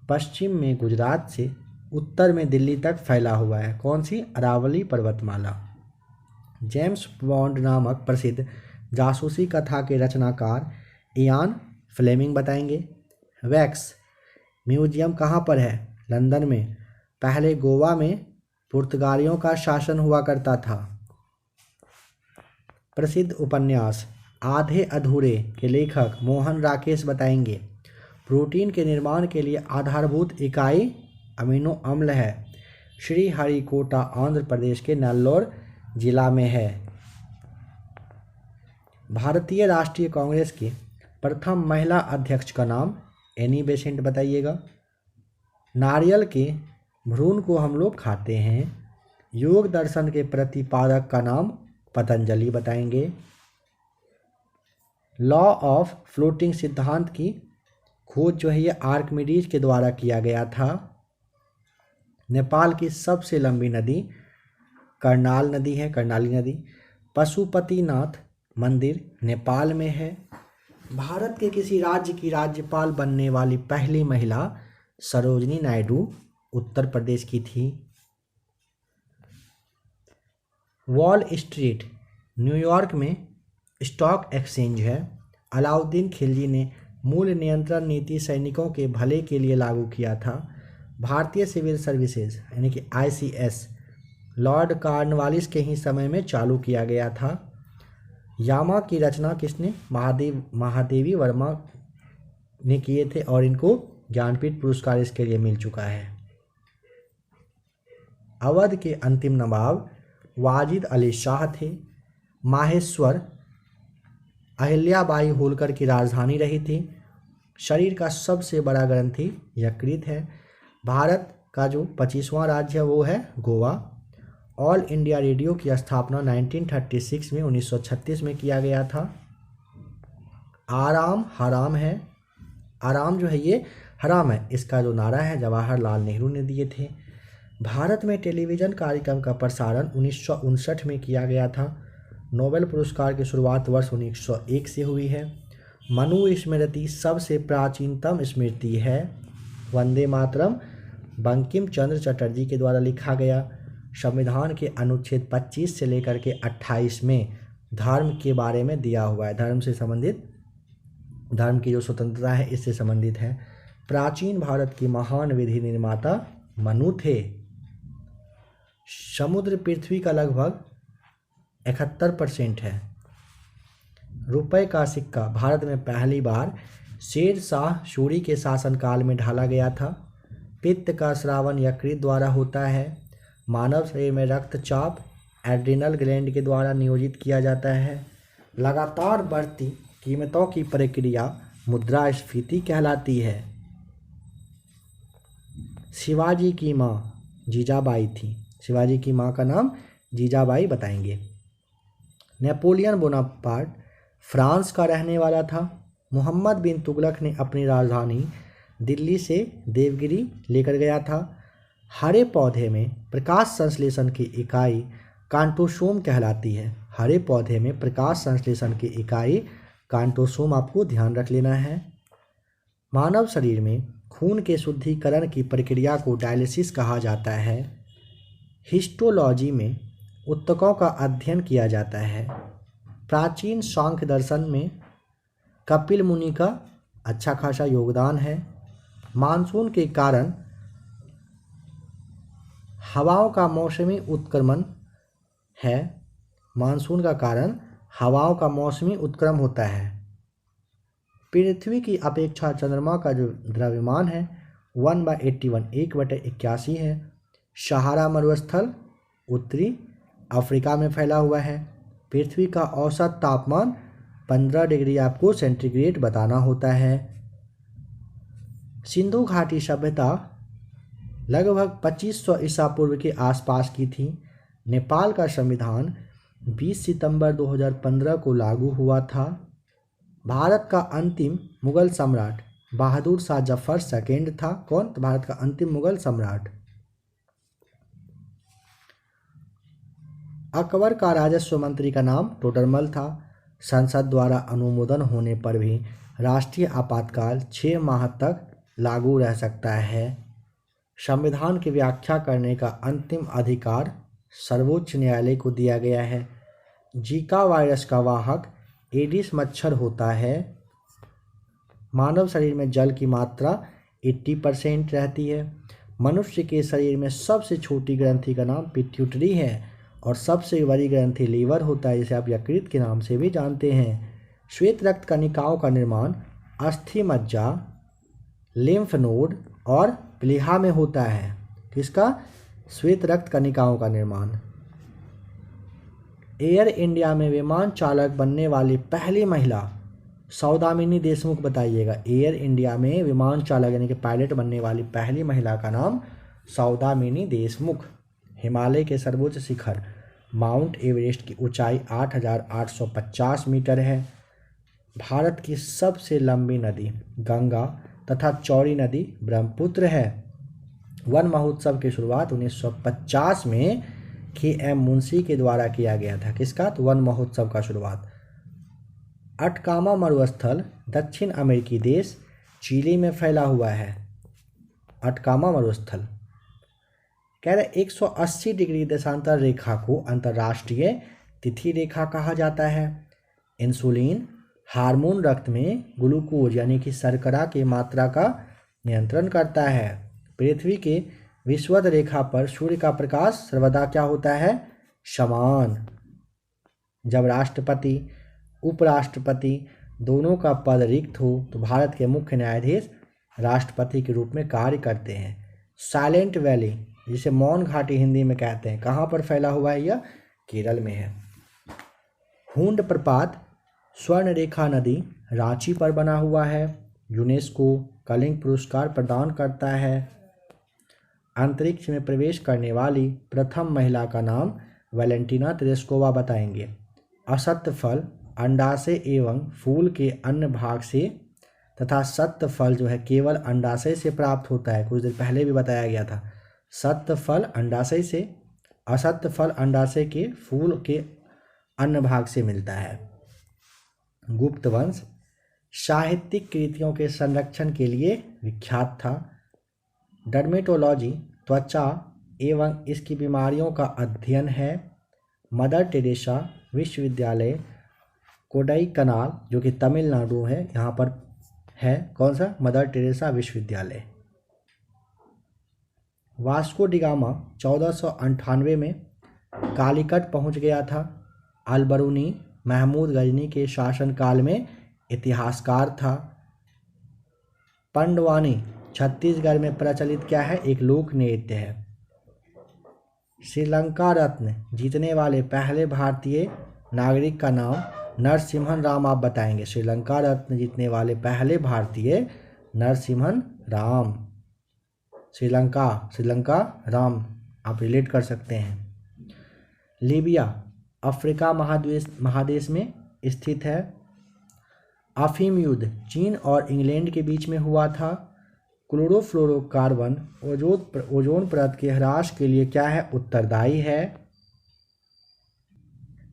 पश्चिम में गुजरात से उत्तर में दिल्ली तक फैला हुआ है। कौन सी, अरावली पर्वतमाला। जेम्स बॉन्ड नामक प्रसिद्ध जासूसी कथा के रचनाकार इयान फ्लेमिंग बताएंगे। वैक्स म्यूजियम कहाँ पर है, लंदन में। पहले गोवा में पुर्तगालियों का शासन हुआ करता था। प्रसिद्ध उपन्यास आधे अधूरे के लेखक मोहन राकेश बताएंगे। प्रोटीन के निर्माण के लिए आधारभूत इकाई अमीनो अम्ल है। श्री हरिकोटा आंध्र प्रदेश के नेल्लोर जिला में है। भारतीय राष्ट्रीय कांग्रेस की प्रथम महिला अध्यक्ष का नाम एनी बेसेंट बताइएगा। नारियल के भ्रूण को हम लोग खाते हैं। योग दर्शन के प्रतिपादक का नाम पतंजलि बताएंगे। लॉ ऑफ फ्लोटिंग सिद्धांत की खोज जो है ये आर्किमिडीज के द्वारा किया गया था। नेपाल की सबसे लंबी नदी करनाल नदी है, कर्णाली नदी। पशुपतिनाथ मंदिर नेपाल में है। भारत के किसी राज्य की राज्यपाल बनने वाली पहली महिला सरोजनी नायडू उत्तर प्रदेश की थी। वॉल स्ट्रीट न्यूयॉर्क में स्टॉक एक्सचेंज है। अलाउद्दीन खिलजी ने मूल नियंत्रण नीति सैनिकों के भले के लिए लागू किया था। भारतीय सिविल सर्विसेज यानी कि ICS लॉर्ड कॉर्नवालिस के ही समय में चालू किया गया था। यामा की रचना किसने? महादेवी वर्मा ने किए थे और इनको ज्ञानपीठ पुरस्कार इसके लिए मिल चुका है। अवध के अंतिम नवाब वाजिद अली शाह थे। माहेश्वर अहिल्याबाई होलकर की राजधानी रही थी। शरीर का सबसे बड़ा ग्रंथि यकृत है। भारत का जो 25वां राज्य है वो है गोवा। ऑल इंडिया रेडियो की स्थापना 1936 में 1936 में किया गया था। आराम हराम है, आराम जो है ये हराम है, इसका जो नारा है जवाहरलाल नेहरू ने दिए थे। भारत में टेलीविज़न कार्यक्रम का प्रसारण 1959 में किया गया था। नोबेल पुरस्कार की शुरुआत वर्ष 1901 से हुई है। मनु स्मृति सबसे प्राचीनतम स्मृति है। वंदे मातरम बंकिम चंद्र चटर्जी के द्वारा लिखा गया। संविधान के अनुच्छेद 25 से लेकर के 28 में धर्म के बारे में दिया हुआ है। धर्म से संबंधित, धर्म की जो स्वतंत्रता है इससे संबंधित है। प्राचीन भारत की महान विधि निर्माता मनु थे। समुद्र पृथ्वी का लगभग 71% है। रुपए का सिक्का भारत में पहली बार शेर शाह सूरी के शासनकाल में ढाला गया था। पित्त का स्रावन यकृत द्वारा होता है। मानव शरीर में रक्तचाप एड्रिनल ग्लैंड के द्वारा नियोजित किया जाता है। लगातार बढ़ती कीमतों की प्रक्रिया मुद्रास्फीति कहलाती है। शिवाजी की माँ जीजाबाई थी। शिवाजी की माँ का नाम जीजाबाई बताएंगे। नेपोलियन बोनापार्ट फ्रांस का रहने वाला था। मोहम्मद बिन तुगलक ने अपनी राजधानी दिल्ली से देवगिरी लेकर गया था। हरे पौधे में प्रकाश संश्लेषण की इकाई कांटोसोम कहलाती है। हरे पौधे में प्रकाश संश्लेषण की इकाई कांटोसोम आपको ध्यान रख लेना है। मानव शरीर में खून के शुद्धिकरण की प्रक्रिया को डायलिसिस कहा जाता है। हिस्टोलॉजी में ऊतकों का अध्ययन किया जाता है। प्राचीन सांख्य दर्शन में कपिल मुनि का अच्छा खासा योगदान है। मानसून के कारण हवाओं का मौसमी उत्क्रमण है। मानसून का कारण हवाओं का मौसमी उत्क्रमण होता है। पृथ्वी की अपेक्षा चंद्रमा का जो द्रव्यमान है 1/81 1/81 है। सहारा मरुस्थल उत्तरी अफ्रीका में फैला हुआ है। पृथ्वी का औसत तापमान 15 डिग्री आपको सेंटीग्रेड बताना होता है। सिंधु घाटी सभ्यता लगभग 2500 ईसा पूर्व के आसपास की थी। नेपाल का संविधान 20 सितंबर 2015 को लागू हुआ था। भारत का अंतिम मुगल सम्राट बहादुर शाह जफर सेकेंड था। कौन? तो भारत का अंतिम मुगल सम्राट। अकबर का राजस्व मंत्री का नाम टोडरमल था। संसद द्वारा अनुमोदन होने पर भी राष्ट्रीय आपातकाल 6 माह तक लागू रह सकता है। संविधान की व्याख्या करने का अंतिम अधिकार सर्वोच्च न्यायालय को दिया गया है। जीका वायरस का वाहक एडिस मच्छर होता है। मानव शरीर में जल की मात्रा 80% रहती है। मनुष्य के शरीर में सबसे छोटी ग्रंथि का नाम पिट्यूटरी है और सबसे बड़ी ग्रंथि लीवर होता है, जिसे आप यकृत के नाम से भी जानते हैं। श्वेत रक्त कणिकाओं का निर्माण अस्थि मज्जा, लिम्फ नोड और प्लीहा में होता है। किसका? श्वेत रक्त कणिकाओं का निर्माण। एयर इंडिया में विमान चालक बनने वाली पहली महिला सौदामिनी देशमुख बताइएगा। एयर इंडिया में विमान चालक यानी कि पायलट बनने वाली पहली महिला का नाम सौदामिनी देशमुख। हिमालय के सर्वोच्च शिखर माउंट एवरेस्ट की ऊंचाई 8,850 मीटर है। भारत की सबसे लंबी नदी गंगा तथा चौड़ी नदी ब्रह्मपुत्र है। वन महोत्सव की शुरुआत 1950 में KM मुंशी के द्वारा किया गया था। किसका? तो वन महोत्सव का शुरुआत। अटकामा मरुस्थल दक्षिण अमेरिकी देश चिली में फैला हुआ है। अटकामा मरुस्थल कह रहे 180 डिग्री देशांतर रेखा को अंतर्राष्ट्रीय तिथि रेखा कहा जाता है। इंसुलिन हार्मोन रक्त में ग्लूकोज यानी कि शर्करा की मात्रा का नियंत्रण करता है। पृथ्वी के विषुवत रेखा पर सूर्य का प्रकाश सर्वदा क्या होता है? समान। जब राष्ट्रपति उपराष्ट्रपति दोनों का पद रिक्त हो तो भारत के मुख्य न्यायाधीश राष्ट्रपति के रूप में कार्य करते हैं। साइलेंट वैली जिसे मौन घाटी हिंदी में कहते हैं, कहाँ पर फैला हुआ है? यह केरल में है। हुंड प्रपात स्वर्णरेखा नदी रांची पर बना हुआ है। यूनेस्को कलिंग पुरस्कार प्रदान करता है। अंतरिक्ष में प्रवेश करने वाली प्रथम महिला का नाम वैलेंटीना तेरेस्कोवा बताएंगे। असत्य फल अंडाशय एवं फूल के अन्य भाग से तथा सत्य फल जो है केवल अंडाशय से प्राप्त होता है। कुछ देर पहले भी बताया गया था। सत्य फल अंडाशय से, असत्य फल अंडाशय के फूल के अन्य भाग से मिलता है। गुप्त वंश साहित्यिक कृतियों के संरक्षण के लिए विख्यात था। डर्मेटोलॉजी त्वचा एवं इसकी बीमारियों का अध्ययन है। मदर टेरेसा विश्वविद्यालय कोडाईकनाल जो कि तमिलनाडु है, यहाँ पर है। कौन सा? मदर टेरेसा विश्वविद्यालय। वास्को डी गामा 1498 में कालीकट पहुँच गया था। अलबरूनी महमूद गजनी के शासनकाल में इतिहासकार था। पंडवानी छत्तीसगढ़ में प्रचलित क्या है? एक लोक नृत्य है। श्रीलंका रत्न जीतने वाले पहले भारतीय नागरिक का नाम नरसिम्हन राम आप बताएंगे। श्रीलंका रत्न जीतने वाले पहले भारतीय नरसिम्हन राम। श्रीलंका राम आप रिलेट कर सकते हैं। लीबिया अफ्रीका महादेश में स्थित है। अफीम युद्ध चीन और इंग्लैंड के बीच में हुआ था। क्लोरोफ्लोरोकार्बन ओजोन परत के ह्रास के लिए क्या है? उत्तरदायी है।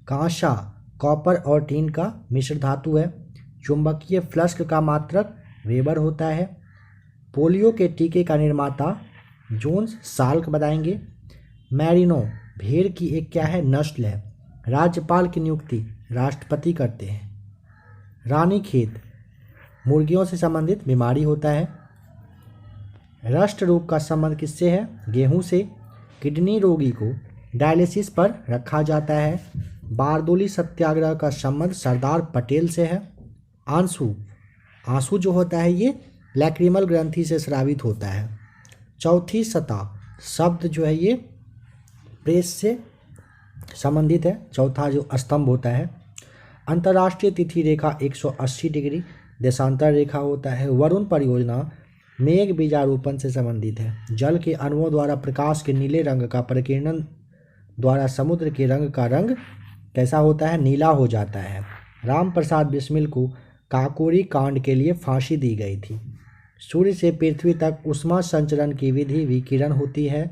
कांसा कॉपर और टीन का मिश्र धातु है। चुंबकीय फ्लक्स का मात्रक वेबर होता है। पोलियो के टीके का निर्माता जोन्स साल्क बताएंगे। मैरिनो भेड़ की एक क्या है? नस्ल है। राज्यपाल की नियुक्ति राष्ट्रपति करते हैं। रानीखेत मुर्गियों से संबंधित बीमारी होता है। रक्त रोग का संबंध किससे है? गेहूं से। किडनी रोगी को डायलिसिस पर रखा जाता है। बारदोली सत्याग्रह का संबंध सरदार पटेल से है। आंसू जो होता है ये लैक्रिमल ग्रंथि से स्रावित होता है। चौथी सतह शब्द जो है ये प्रेस से संबंधित है। चौथा जो स्तंभ होता है। अंतर्राष्ट्रीय तिथि रेखा 180 डिग्री देशांतर रेखा होता है। वरुण परियोजना मेघ बीजारोपण से संबंधित है। जल के अणुओं द्वारा प्रकाश के नीले रंग का परिकिरण द्वारा समुद्र के रंग का रंग कैसा होता है? नीला हो जाता है। राम प्रसाद बिस्मिल को काकोरी कांड के लिए फांसी दी गई थी। सूर्य से पृथ्वी तक ऊष्मा संचरण की विधि विकिरण होती है।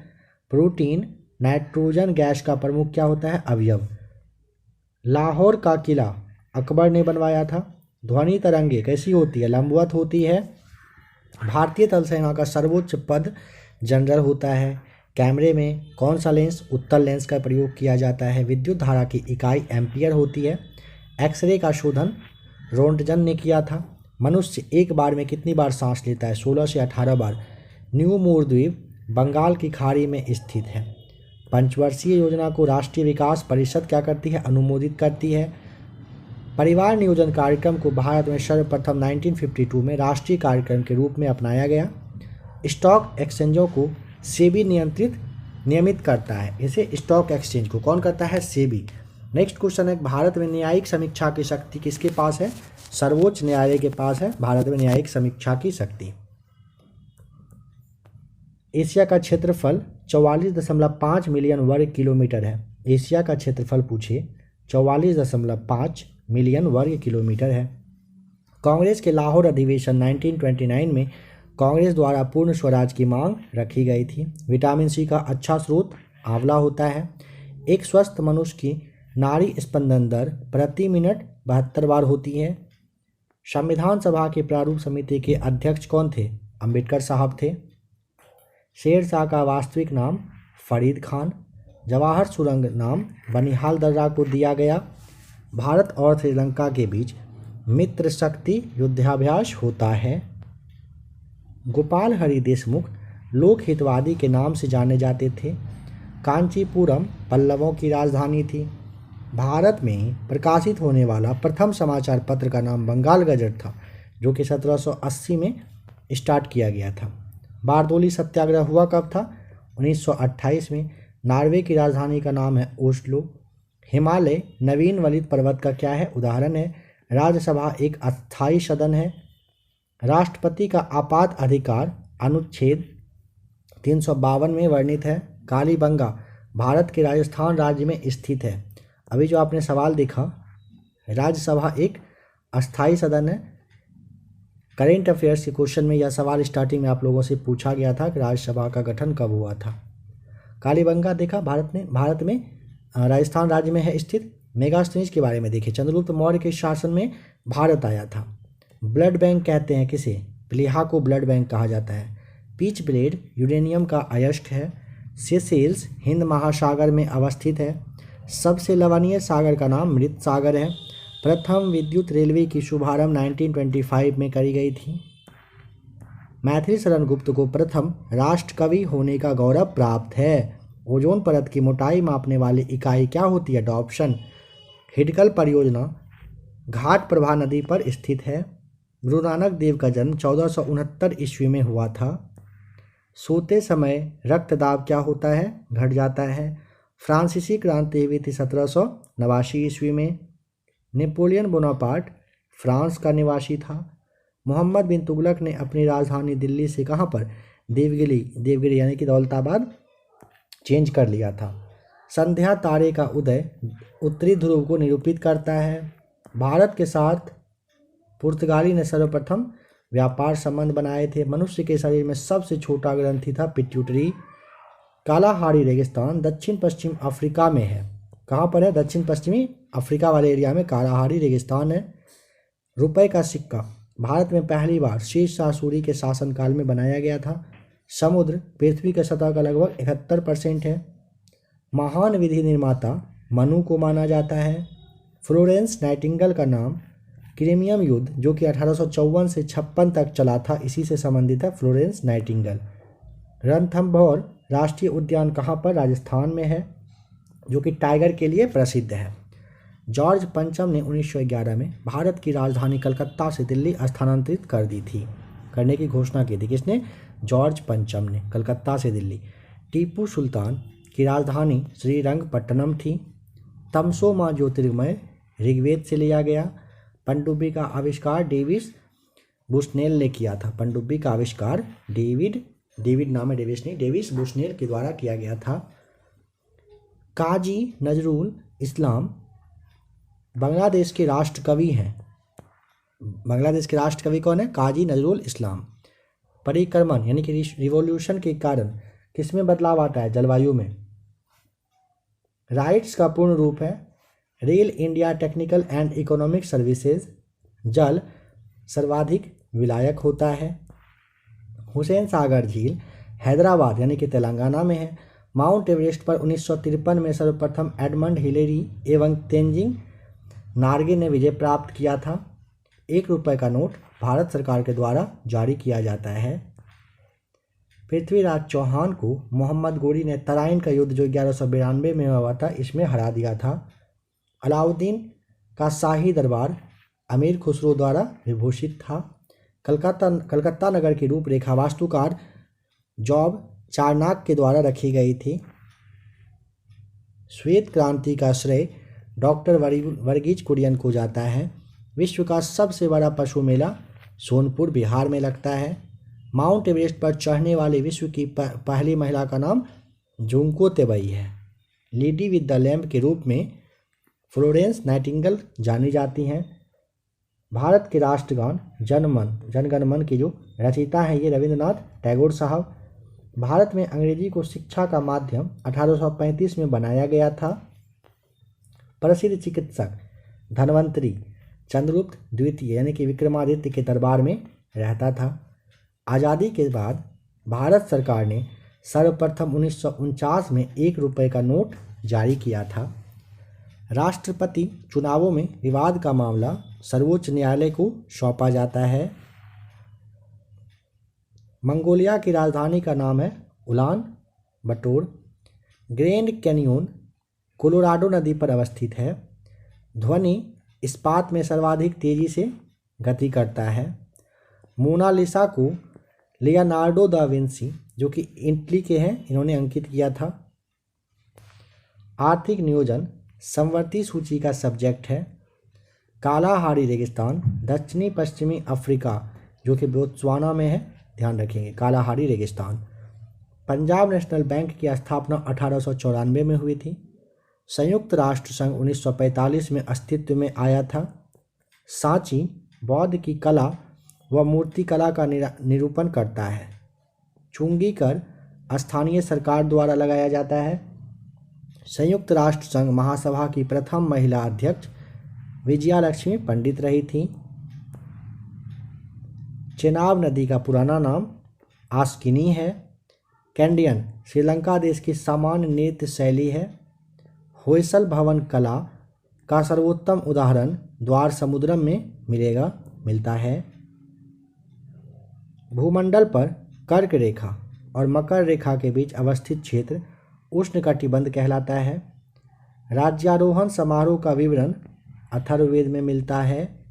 प्रोटीन नाइट्रोजन गैस का प्रमुख क्या होता है? अवयव। लाहौर का किला अकबर ने बनवाया था। ध्वनि तरंगे कैसी होती है? लंबवत होती है। भारतीय थल सेना का सर्वोच्च पद जनरल होता है। कैमरे में कौन सा लेंस? उत्तल लेंस का प्रयोग किया जाता है। विद्युत धारा की इकाई एम्पियर होती है। एक्सरे का शोधन रोंटगन ने किया था। मनुष्य एक बार में कितनी बार सांस लेता है? 16 से 18 बार। न्यू मोर द्वीप बंगाल की खाड़ी में स्थित है। पंचवर्षीय योजना को राष्ट्रीय विकास परिषद क्या करती है? अनुमोदित करती है। परिवार नियोजन कार्यक्रम को भारत में सर्वप्रथम 1952 में राष्ट्रीय कार्यक्रम के रूप में अपनाया गया। स्टॉक एक्सचेंजों को सेबी नियमित करता है। इसे स्टॉक एक्सचेंज को कौन करता है? सेबी। नेक्स्ट क्वेश्चन है, भारत में न्यायिक समीक्षा की शक्ति किसके पास है? सर्वोच्च न्यायालय के पास है भारत में न्यायिक समीक्षा की शक्ति। एशिया का क्षेत्रफल 44.5 मिलियन वर्ग किलोमीटर है। एशिया का क्षेत्रफल पूछे 44.5 मिलियन वर्ग किलोमीटर है। कांग्रेस के लाहौर अधिवेशन 1929 में कांग्रेस द्वारा पूर्ण स्वराज की मांग रखी गई थी। विटामिन सी का अच्छा स्रोत आंवला होता है। एक स्वस्थ मनुष्य की नाड़ी स्पंदन दर प्रति मिनट 72 बार होती है। संविधान सभा के प्रारूप समिति के अध्यक्ष कौन थे? अंबेडकर साहब थे। शेरशाह का वास्तविक नाम फरीद खान। जवाहर सुरंग नाम बनिहाल दर्रा को दिया गया। भारत और श्रीलंका के बीच मित्र शक्ति युद्धाभ्यास होता है। गोपाल हरि देशमुख लोक हितवादी के नाम से जाने जाते थे। कांचीपुरम पल्लवों की राजधानी थी। भारत में प्रकाशित होने वाला प्रथम समाचार पत्र का नाम बंगाल गजट था, जो कि 1780 में स्टार्ट किया गया था। बारदोली सत्याग्रह हुआ कब था? 1928 में। नॉर्वे की राजधानी का नाम है ओस्लो। हिमालय नवीन वलित पर्वत का क्या है? उदाहरण है। राज्यसभा एक अस्थायी सदन है। राष्ट्रपति का आपात अधिकार अनुच्छेद 352 में वर्णित है। कालीबंगा भारत के राजस्थान राज्य में स्थित है। अभी जो आपने सवाल देखा, राज्यसभा एक अस्थायी सदन है। करेंट अफेयर्स के क्वेश्चन में यह सवाल स्टार्टिंग में आप लोगों से पूछा गया था कि राज्यसभा का गठन कब हुआ था। कालीबंगा देखा भारत में राजस्थान राज्य में है स्थित। मेगास्थनीज के बारे में देखिए। चंद्रगुप्त मौर्य के शासन में भारत आया था। ब्लड बैंक कहते हैं किसे? प्लीहा को ब्लड बैंक कहा जाता है। पीच ब्लेड यूरेनियम का अयस्क है। सेशेल्स हिंद महासागर में अवस्थित है। सबसे लवणीय सागर का नाम मृत सागर है। प्रथम विद्युत रेलवे की शुभारंभ 1925 में करी गई थी। मैथिली शरण गुप्त को प्रथम राष्ट्र कवि होने का गौरव प्राप्त है। ओजोन परत की मोटाई मापने वाली इकाई क्या होती है? डॉप्शन। हिडकल परियोजना घाट प्रभा नदी पर स्थित है। गुरु नानक देव का जन्म 1469 ईस्वी में हुआ था। सोते समय रक्तदाब क्या होता है? घट जाता है। फ्रांसीसी क्रांति हुई थी 1789 ईस्वी में। नेपोलियन बोनापार्ट फ्रांस का निवासी था। मोहम्मद बिन तुगलक ने अपनी राजधानी दिल्ली से कहाँ पर? देवगिरी यानी कि दौलताबाद चेंज कर लिया था। संध्या तारे का उदय उत्तरी ध्रुव को निरूपित करता है। भारत के साथ पुर्तगाली ने सर्वप्रथम व्यापार संबंध बनाए थे। मनुष्य के शरीर में सबसे छोटा ग्रंथि था पिट्यूटरी। कालाहारी रेगिस्तान दक्षिण पश्चिम अफ्रीका में है। कहाँ पर है? दक्षिण पश्चिमी अफ्रीका वाले एरिया में कालाहारी रेगिस्तान है। रुपए का सिक्का भारत में पहली बार शेष शाह सूरी के शासनकाल में बनाया गया था। समुद्र पृथ्वी की सतह का लगभग 71% है। महान विधि निर्माता मनु को माना जाता है। फ्लोरेंस नाइटिंगेल का नाम क्रीमियम युद्ध जो कि 1854 से 56 तक चला था, इसी से संबंधित है फ्लोरेंस नाइटिंगेल। रणथंभौर राष्ट्रीय उद्यान कहाँ पर? राजस्थान में है, जो कि टाइगर के लिए प्रसिद्ध है। जॉर्ज पंचम ने 1911 में भारत की राजधानी कलकत्ता से दिल्ली स्थानांतरित करने की घोषणा की थी। किसने? जॉर्ज पंचम ने, कलकत्ता से दिल्ली। टीपू सुल्तान की राजधानी श्रीरंगपट्टनम थी। तमसोमा ज्योतिर्गमय ऋग्वेद से लिया गया। पनडुब्बी का आविष्कार डेविस बुशनेल ने किया था। पनडुब्बी का आविष्कार डेविड नाम है, डेविस बुशनेल के द्वारा किया गया था। काजी नजरुल इस्लाम बांग्लादेश के राष्ट्र कवि हैं। बांग्लादेश के राष्ट्र कवि कौन है? काजी नजरुल इस्लाम। परिक्रमण यानी कि रिवॉल्यूशन के कारण किसमें बदलाव आता है? जलवायु में। राइट्स का पूर्ण रूप है rail India technical and economic services. जल सर्वाधिक विलायक होता है। हुसैन सागर झील हैदराबाद यानी कि तेलंगाना में है। माउंट एवरेस्ट पर 1953 में सर्वप्रथम एडमंड हिलेरी एवं तेंजिंग नार्गे ने विजय प्राप्त किया था। 1 रुपये का नोट भारत सरकार के द्वारा जारी किया जाता है। पृथ्वीराज चौहान को मोहम्मद गोरी ने तराइन का युद्ध जो 1192 में हुआ था, इसमें हरा दिया था। अलाउद्दीन का शाही दरबार अमीर खुसरो द्वारा विभूषित था। कलकत्ता नगर की रूपरेखा वास्तुकार जॉब चारनाक के द्वारा रखी गई थी। श्वेत क्रांति का श्रेय डॉक्टर वर्गीज कुरियन को जाता है। विश्व का सबसे बड़ा पशु मेला सोनपुर बिहार में लगता है। माउंट एवरेस्ट पर चढ़ने वाली विश्व की पहली महिला का नाम जुंको तेबई है। लेडी विद द लैम्प के रूप में फ्लोरेंस नाइटिंगेल जानी जाती हैं। भारत के राष्ट्रगान जनगण मन की जो रचयिता हैं ये रविंद्रनाथ टैगोर साहब। भारत में अंग्रेजी को शिक्षा का माध्यम 1835 में बनाया गया था। प्रसिद्ध चिकित्सक धन्वंतरी चंद्रगुप्त द्वितीय यानी कि विक्रमादित्य के दरबार में रहता था। आज़ादी के बाद भारत सरकार ने सर्वप्रथम 1949 में 1 रुपये का नोट जारी किया था। राष्ट्रपति चुनावों में विवाद का मामला सर्वोच्च न्यायालय को सौंपा जाता है। मंगोलिया की राजधानी का नाम है उलान बटोर। ग्रैंड कैनियन कोलोराडो नदी पर अवस्थित है। ध्वनि इस्पात में सर्वाधिक तेजी से गति करता है। मोनालिसा को लियोनार्डो दा विंसी, जो कि इटली के हैं, इन्होंने अंकित किया था। आर्थिक नियोजन समवर्ती सूची का सब्जेक्ट है। कालाहारी रेगिस्तान दक्षिणी पश्चिमी अफ्रीका, जो कि बोत्सवाना में है, ध्यान रखेंगे कालाहारी रेगिस्तान। पंजाब नेशनल बैंक की स्थापना 1894 में हुई थी। संयुक्त राष्ट्र संघ 1945 में अस्तित्व में आया था। सांची बौद्ध की कला व मूर्तिकला का निरूपण करता है। चुंगी कर स्थानीय सरकार द्वारा लगाया जाता है। संयुक्त राष्ट्र संघ महासभा की प्रथम महिला अध्यक्ष विजया लक्ष्मी पंडित रही थी। चेनाब नदी का पुराना नाम आस्किनी है। कैंडियन श्रीलंका देश की सामान्य नृत्य शैली है। होयसल भवन कला का सर्वोत्तम उदाहरण द्वार समुद्रम में मिलता है। भूमंडल पर कर्क रेखा और मकर रेखा के बीच अवस्थित क्षेत्र उष्णकटिबंध कहलाता है। राज्यारोहण समारोह का विवरण अथर्ववेद में मिलता है।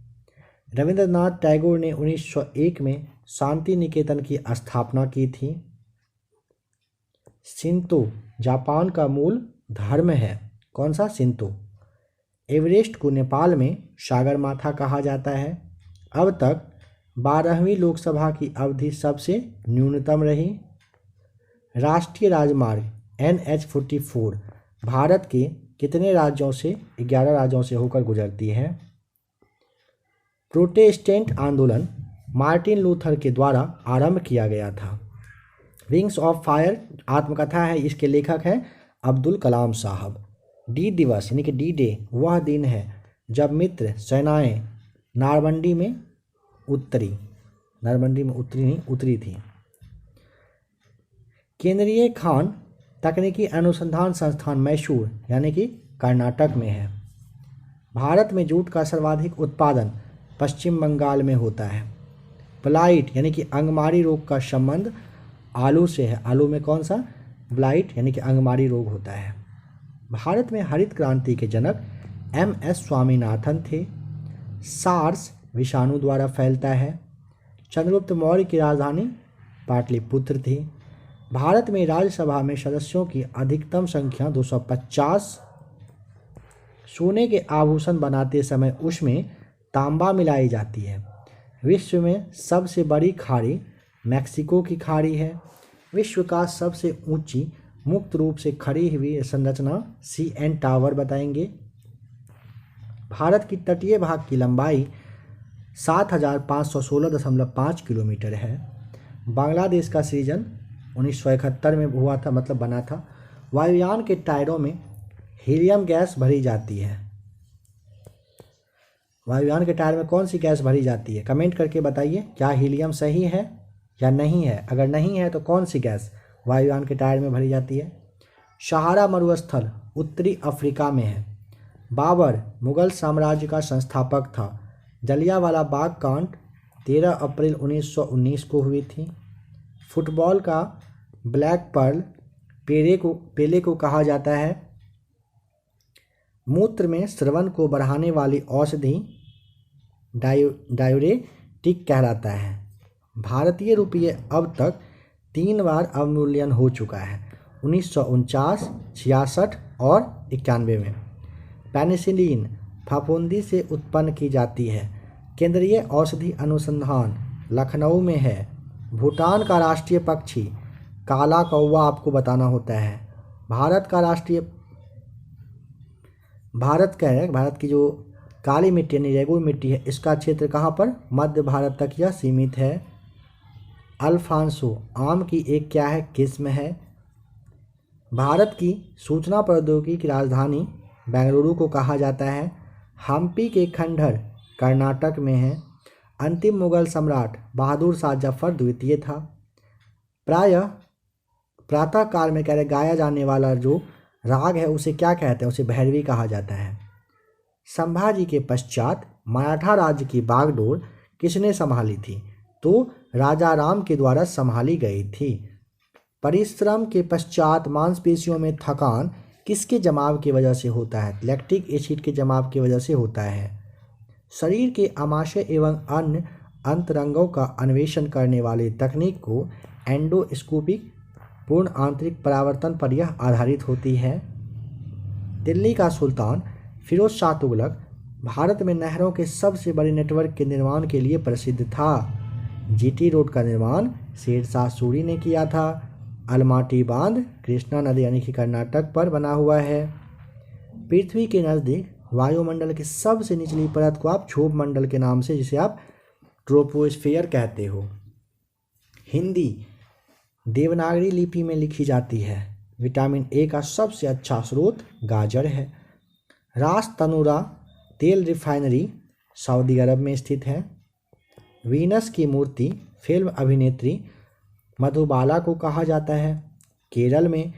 रविंद्रनाथ टैगोर ने 1901 में शांति निकेतन की स्थापना की थी। शिंतो जापान का मूल धर्म है। कौन सा? शिंतो। एवरेस्ट को नेपाल में सागरमाथा कहा जाता है। अब तक 12वीं लोकसभा की अवधि सबसे न्यूनतम रही। राष्ट्रीय राजमार्ग NH-44 भारत के कितने राज्यों से? 11 राज्यों से होकर गुजरती है। प्रोटेस्टेंट आंदोलन मार्टिन लूथर के द्वारा आरंभ किया गया था। विंग्स ऑफ फायर आत्मकथा है, इसके लेखक हैं अब्दुल कलाम साहब। डी दिवस यानी कि डी डे वह दिन है जब मित्र सेनाएं नारमंडी में उतरी थी। केंद्रीय खान तकनीकी अनुसंधान संस्थान मैसूर यानी कि कर्नाटक में है। भारत में जूट का सर्वाधिक उत्पादन पश्चिम बंगाल में होता है। ब्लाइट यानी कि अंगमारी रोग का संबंध आलू से है। आलू में कौन सा? ब्लाइट यानी कि अंगमारी रोग होता है। भारत में हरित क्रांति के जनक MS स्वामीनाथन थे। सार्स विषाणु द्वारा फैलता है। चंद्रगुप्त मौर्य की राजधानी पाटलिपुत्र थी। भारत में राज्यसभा में सदस्यों की अधिकतम संख्या 250। सोने के आभूषण बनाते समय उसमें तांबा मिलाई जाती है। विश्व में सबसे बड़ी खाड़ी मैक्सिको की खाड़ी है। विश्व का सबसे ऊंची मुक्त रूप से खड़ी हुई संरचना CN टावर बताएंगे। भारत की तटीय भाग की लंबाई 7516.5 किलोमीटर है। बांग्लादेश का सृजन 1971 में हुआ था, मतलब बना था। वायुयान के टायरों में हीलियम गैस भरी जाती है। वायुयान के टायर में कौन सी गैस भरी जाती है? कमेंट करके बताइए, क्या हीलियम सही है या नहीं है? अगर नहीं है तो कौन सी गैस वायुयान के टायर में भरी जाती है? सहारा मरुस्थल उत्तरी अफ्रीका में है। बाबर मुगल साम्राज्य का संस्थापक था। जलियांवाला बाग कांड 13 अप्रैल 1919 को हुई थी। फुटबॉल का ब्लैक पर्ल पेले को कहा जाता है। मूत्र में स्रवन को बढ़ाने वाली औषधि डायूरेटिक कहलाता है। भारतीय रुपये अब तक 3 बार अवमूल्यन हो चुका है, 1949, 66 और 91 में। पेनिसिलिन फफूंदी से उत्पन्न की जाती है। केंद्रीय औषधि अनुसंधान लखनऊ में है। भूटान का राष्ट्रीय पक्षी काला कौवा आपको बताना होता है। भारत की जो काली मिट्टी यानी रेगुर मिट्टी है, इसका क्षेत्र कहाँ पर? मध्य भारत तक यह सीमित है। अल्फांसो आम की एक क्या है? किस्म है। भारत की सूचना प्रौद्योगिकी की राजधानी बेंगलुरु को कहा जाता है। हम्पी के खंडहर कर्नाटक में है। अंतिम मुगल सम्राट बहादुर शाह जफर द्वितीय था। प्रातः काल में गाया जाने वाला जो राग है उसे क्या कहते हैं? उसे भैरवी कहा जाता है। संभाजी के पश्चात मराठा राज्य की बागडोर किसने संभाली थी? तो राजा राम के द्वारा संभाली गई थी। परिश्रम के पश्चात मांसपेशियों में थकान किसके जमाव की वजह से होता है? लैक्टिक एसिड के जमाव की वजह से होता है। शरीर के आमाशय एवं अन्य अंतरंगों का अन्वेषण करने वाली तकनीक को एंडोस्कोपिक पूर्ण आंतरिक परावर्तन पर यह आधारित होती है। दिल्ली का सुल्तान फिरोज शाह तुगलक भारत में नहरों के सबसे बड़े नेटवर्क के निर्माण के लिए प्रसिद्ध था। जीटी रोड का निर्माण शेरशाह सूरी ने किया था। अलमाटी बांध कृष्णा नदी यानी कि कर्नाटक पर बना हुआ है। पृथ्वी के नज़दीक वायुमंडल की सबसे निचली परत को आप क्षोभ मंडल के नाम से, जिसे आप ट्रोपोस्फेयर कहते हो। हिंदी देवनागरी लिपि में लिखी जाती है। विटामिन ए का सबसे अच्छा स्रोत गाजर है। रास तनुरा तेल रिफाइनरी सऊदी अरब में स्थित है। वीनस की मूर्ति फिल्म अभिनेत्री मधुबाला को कहा जाता है। केरल में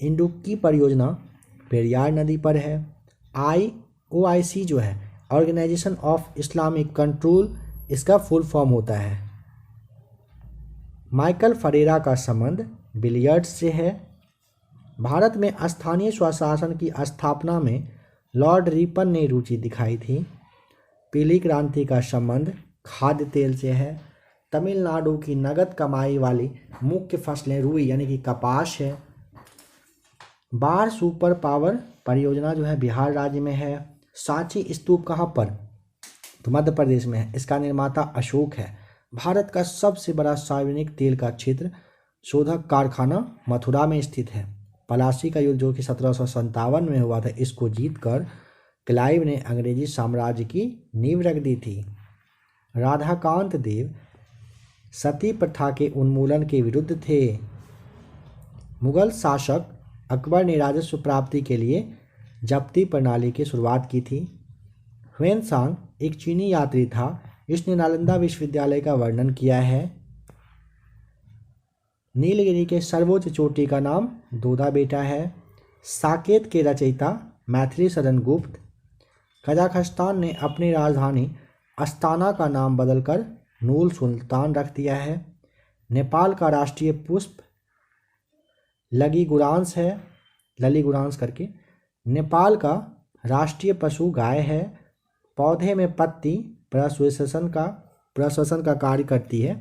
इंडुक्की परियोजना पेरियार नदी पर है। OIC जो है ऑर्गेनाइजेशन ऑफ इस्लामिक कंट्रोल, इसका फुल फॉर्म होता है। माइकल फरेरा का संबंध बिलियर्ड्स से है। भारत में स्थानीय स्वशासन की स्थापना में लॉर्ड रिपन ने रुचि दिखाई थी। पीली क्रांति का संबंध खाद्य तेल से है। तमिलनाडु की नगद कमाई वाली मुख्य फसलें रुई यानी कि कपास है। बाढ़ सुपर पावर परियोजना जो है बिहार राज्य में है। सांची स्तूप कहाँ पर? तो मध्य प्रदेश में है। इसका निर्माता अशोक है। भारत का सबसे बड़ा सार्वजनिक तेल का क्षेत्र शोधक कारखाना मथुरा में स्थित है। पलासी का युद्ध जो कि 1757 में हुआ था, इसको जीतकर क्लाइव ने अंग्रेजी साम्राज्य की नींव रख दी थी। राधाकांत देव सती प्रथा के उन्मूलन के विरुद्ध थे। मुगल शासक अकबर ने राजस्व प्राप्ति के लिए जब्ती प्रणाली की शुरुआत की थी। ह्वेनसांग एक चीनी यात्री था। इसने नालंदा विश्वविद्यालय का वर्णन किया है। नीलगिरी के सर्वोच्च चोटी का नाम दोदा बेटा है। साकेत के रचयिता मैथिली शरण गुप्त। कजाकिस्तान ने अपनी राजधानी अस्ताना का नाम बदलकर नूर सुल्तान रख दिया है। नेपाल का राष्ट्रीय पुष्प ललीगुरांस है, ललीगुरांस करके। नेपाल का राष्ट्रीय पशु गाय है। पौधे में पत्ती प्रश्वसन का कार्य करती है।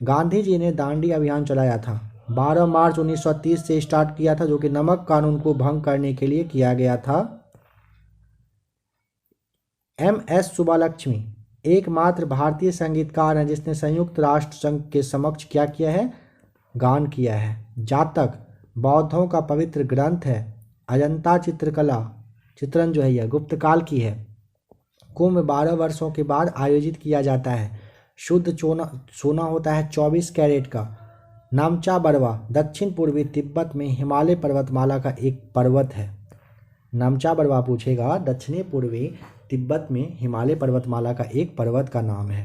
गांधी जी ने दांडी अभियान चलाया था। 12 मार्च 1930 से स्टार्ट किया था, जो कि नमक कानून को भंग करने के लिए किया गया था। MS सुब्बालक्ष्मी एकमात्र भारतीय संगीतकार हैं जिसने संयुक्त राष्ट्र संघ के समक्ष क्या किया है? गान किया है। जातक बौद्धों का पवित्र ग्रंथ है। अजंता चित्रण जो है यह गुप्त काल की है। कुंभ 12 वर्षों के बाद आयोजित किया जाता है। शुद्ध सोना होता है 24 कैरेट का। नामचा बरवा दक्षिण पूर्वी तिब्बत में हिमालय पर्वतमाला का एक पर्वत है। नामचा बरवा पूछेगा, दक्षिणी पूर्वी तिब्बत में हिमालय पर्वतमाला का एक पर्वत का नाम है।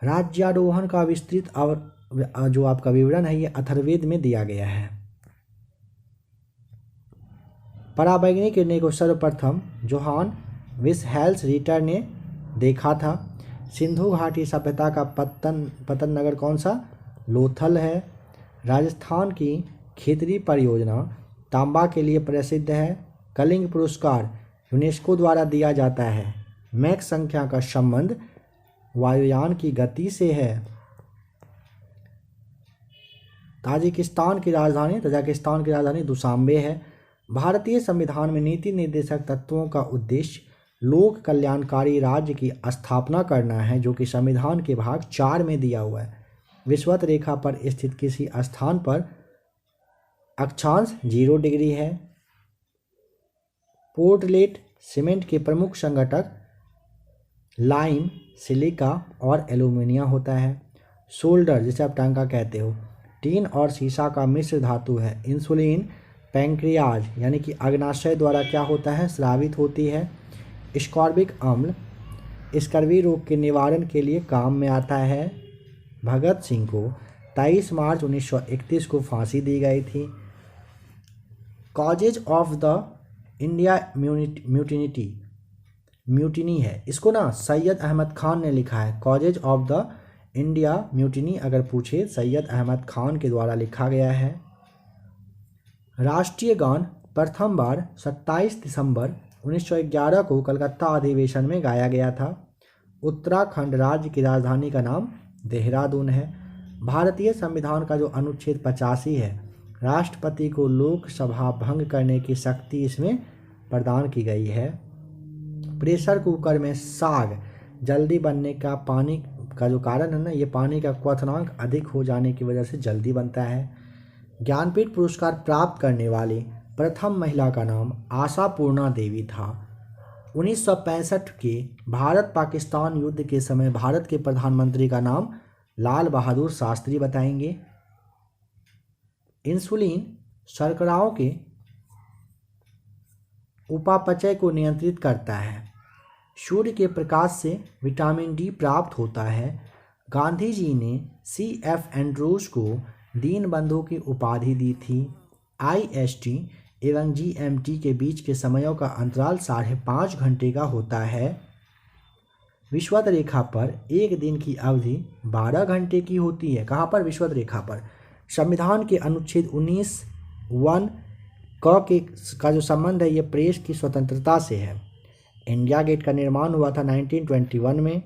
राज्यारोहण का विस्तृत और जो आपका विवरण है ये अथर्ववेद में दिया गया है। पराबैंगनी किरणें को सर्वप्रथम जोहान विसहेल्स रीटर ने देखा था। सिंधु घाटी सभ्यता का पतन नगर कौन सा? लोथल है। राजस्थान की खेतरी परियोजना तांबा के लिए प्रसिद्ध है। कलिंग पुरस्कार यूनेस्को द्वारा दिया जाता है। मैक संख्या का संबंध वायुयान की गति से है। तजाकिस्तान की राजधानी दुशांबे है। भारतीय संविधान में नीति निर्देशक तत्वों का उद्देश्य लोक कल्याणकारी राज्य की स्थापना करना है, जो कि संविधान के भाग 4 में दिया हुआ है। विषुवत रेखा पर स्थित किसी स्थान पर अक्षांश 0 डिग्री है। पोर्टलैंड सीमेंट के प्रमुख संघटक लाइम, सिलिका और एल्यूमिनियम होता है। सोल्डर जिसे आप टांका कहते हो टीन और सीसा का मिश्र धातु है। इंसुलिन पैंक्रियाज यानी कि अग्नाशय द्वारा क्या होता है? स्रावित होती है। स्कॉर्बिक अम्ल स्कर्वी रोग के निवारण के लिए काम में आता है। भगत सिंह को 23 मार्च 1931 को फांसी दी गई थी। Causes of the India mutiny mutiny है। इसको ना सैयद अहमद खान ने लिखा है। Causes of the India mutiny अगर पूछे सैयद अहमद खान के द्वारा लिखा गया है। राष्ट्रीय गान प्रथम बार 27 दिसंबर 1911 को कलकत्ता अधिवेशन में गाया गया था। उत्तराखंड राज्य की राजधानी का नाम देहरादून है। भारतीय संविधान का जो अनुच्छेद 85 है, राष्ट्रपति को लोकसभा भंग करने की शक्ति इसमें प्रदान की गई है। प्रेशर कुकर में साग जल्दी बनने का पानी का जो कारण है ना, ये पानी का क्वथनांक अधिक हो जाने की वजह से जल्दी बनता है। ज्ञानपीठ पुरस्कार प्राप्त करने वाली प्रथम महिला का नाम आशापूर्णा देवी था। 1965 के भारत पाकिस्तान युद्ध के समय भारत के प्रधानमंत्री का नाम लाल बहादुर शास्त्री बताएंगे। इंसुलिन शर्कराओं के उपापचय को नियंत्रित करता है। सूर्य के प्रकाश से विटामिन डी प्राप्त होता है। गांधी जी ने C.F. एंड्रूज को दीनबंधु की उपाधि दी थी। IST एवं GMT के बीच के समयों का अंतराल 5.5 घंटे का होता है। विषुवत रेखा पर एक दिन की अवधि 12 घंटे की होती है। कहाँ पर? विषुवत रेखा पर। संविधान के अनुच्छेद 19(1) का जो संबंध है ये प्रेस की स्वतंत्रता से है। इंडिया गेट का निर्माण हुआ था 1921 में।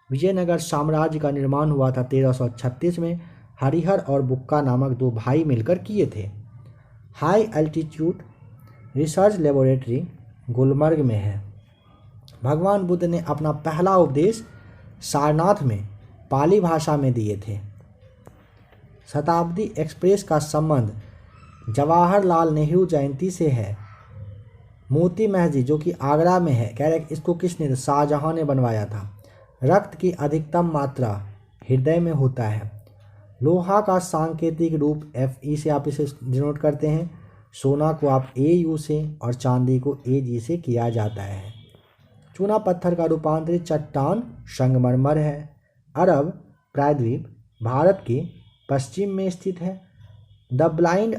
विजयनगर साम्राज्य का निर्माण हुआ था 1336 में। हरिहर और बुक्का नामक दो भाई मिलकर किए थे। High altitude research laboratory Gulmarg में है। भगवान बुद्ध ने अपना पहला उपदेश सारनाथ में पाली भाषा में दिए थे। शताब्दी एक्सप्रेस का संबंध जवाहरलाल नेहरू जयंती से है। मोती मस्जिद जो कि आगरा में है, कह रहे इसको किसने? शाहजहां ने बनवाया था। रक्त की अधिकतम मात्रा हृदय में होता है। लोहा का सांकेतिक रूप Fe से आप इसे डिनोट करते हैं। सोना को आप Au से और चांदी को Ag से किया जाता है। चूना पत्थर का रूपांतरित चट्टान संगमरमर है। अरब प्रायद्वीप भारत के पश्चिम में स्थित है। द ब्लाइंड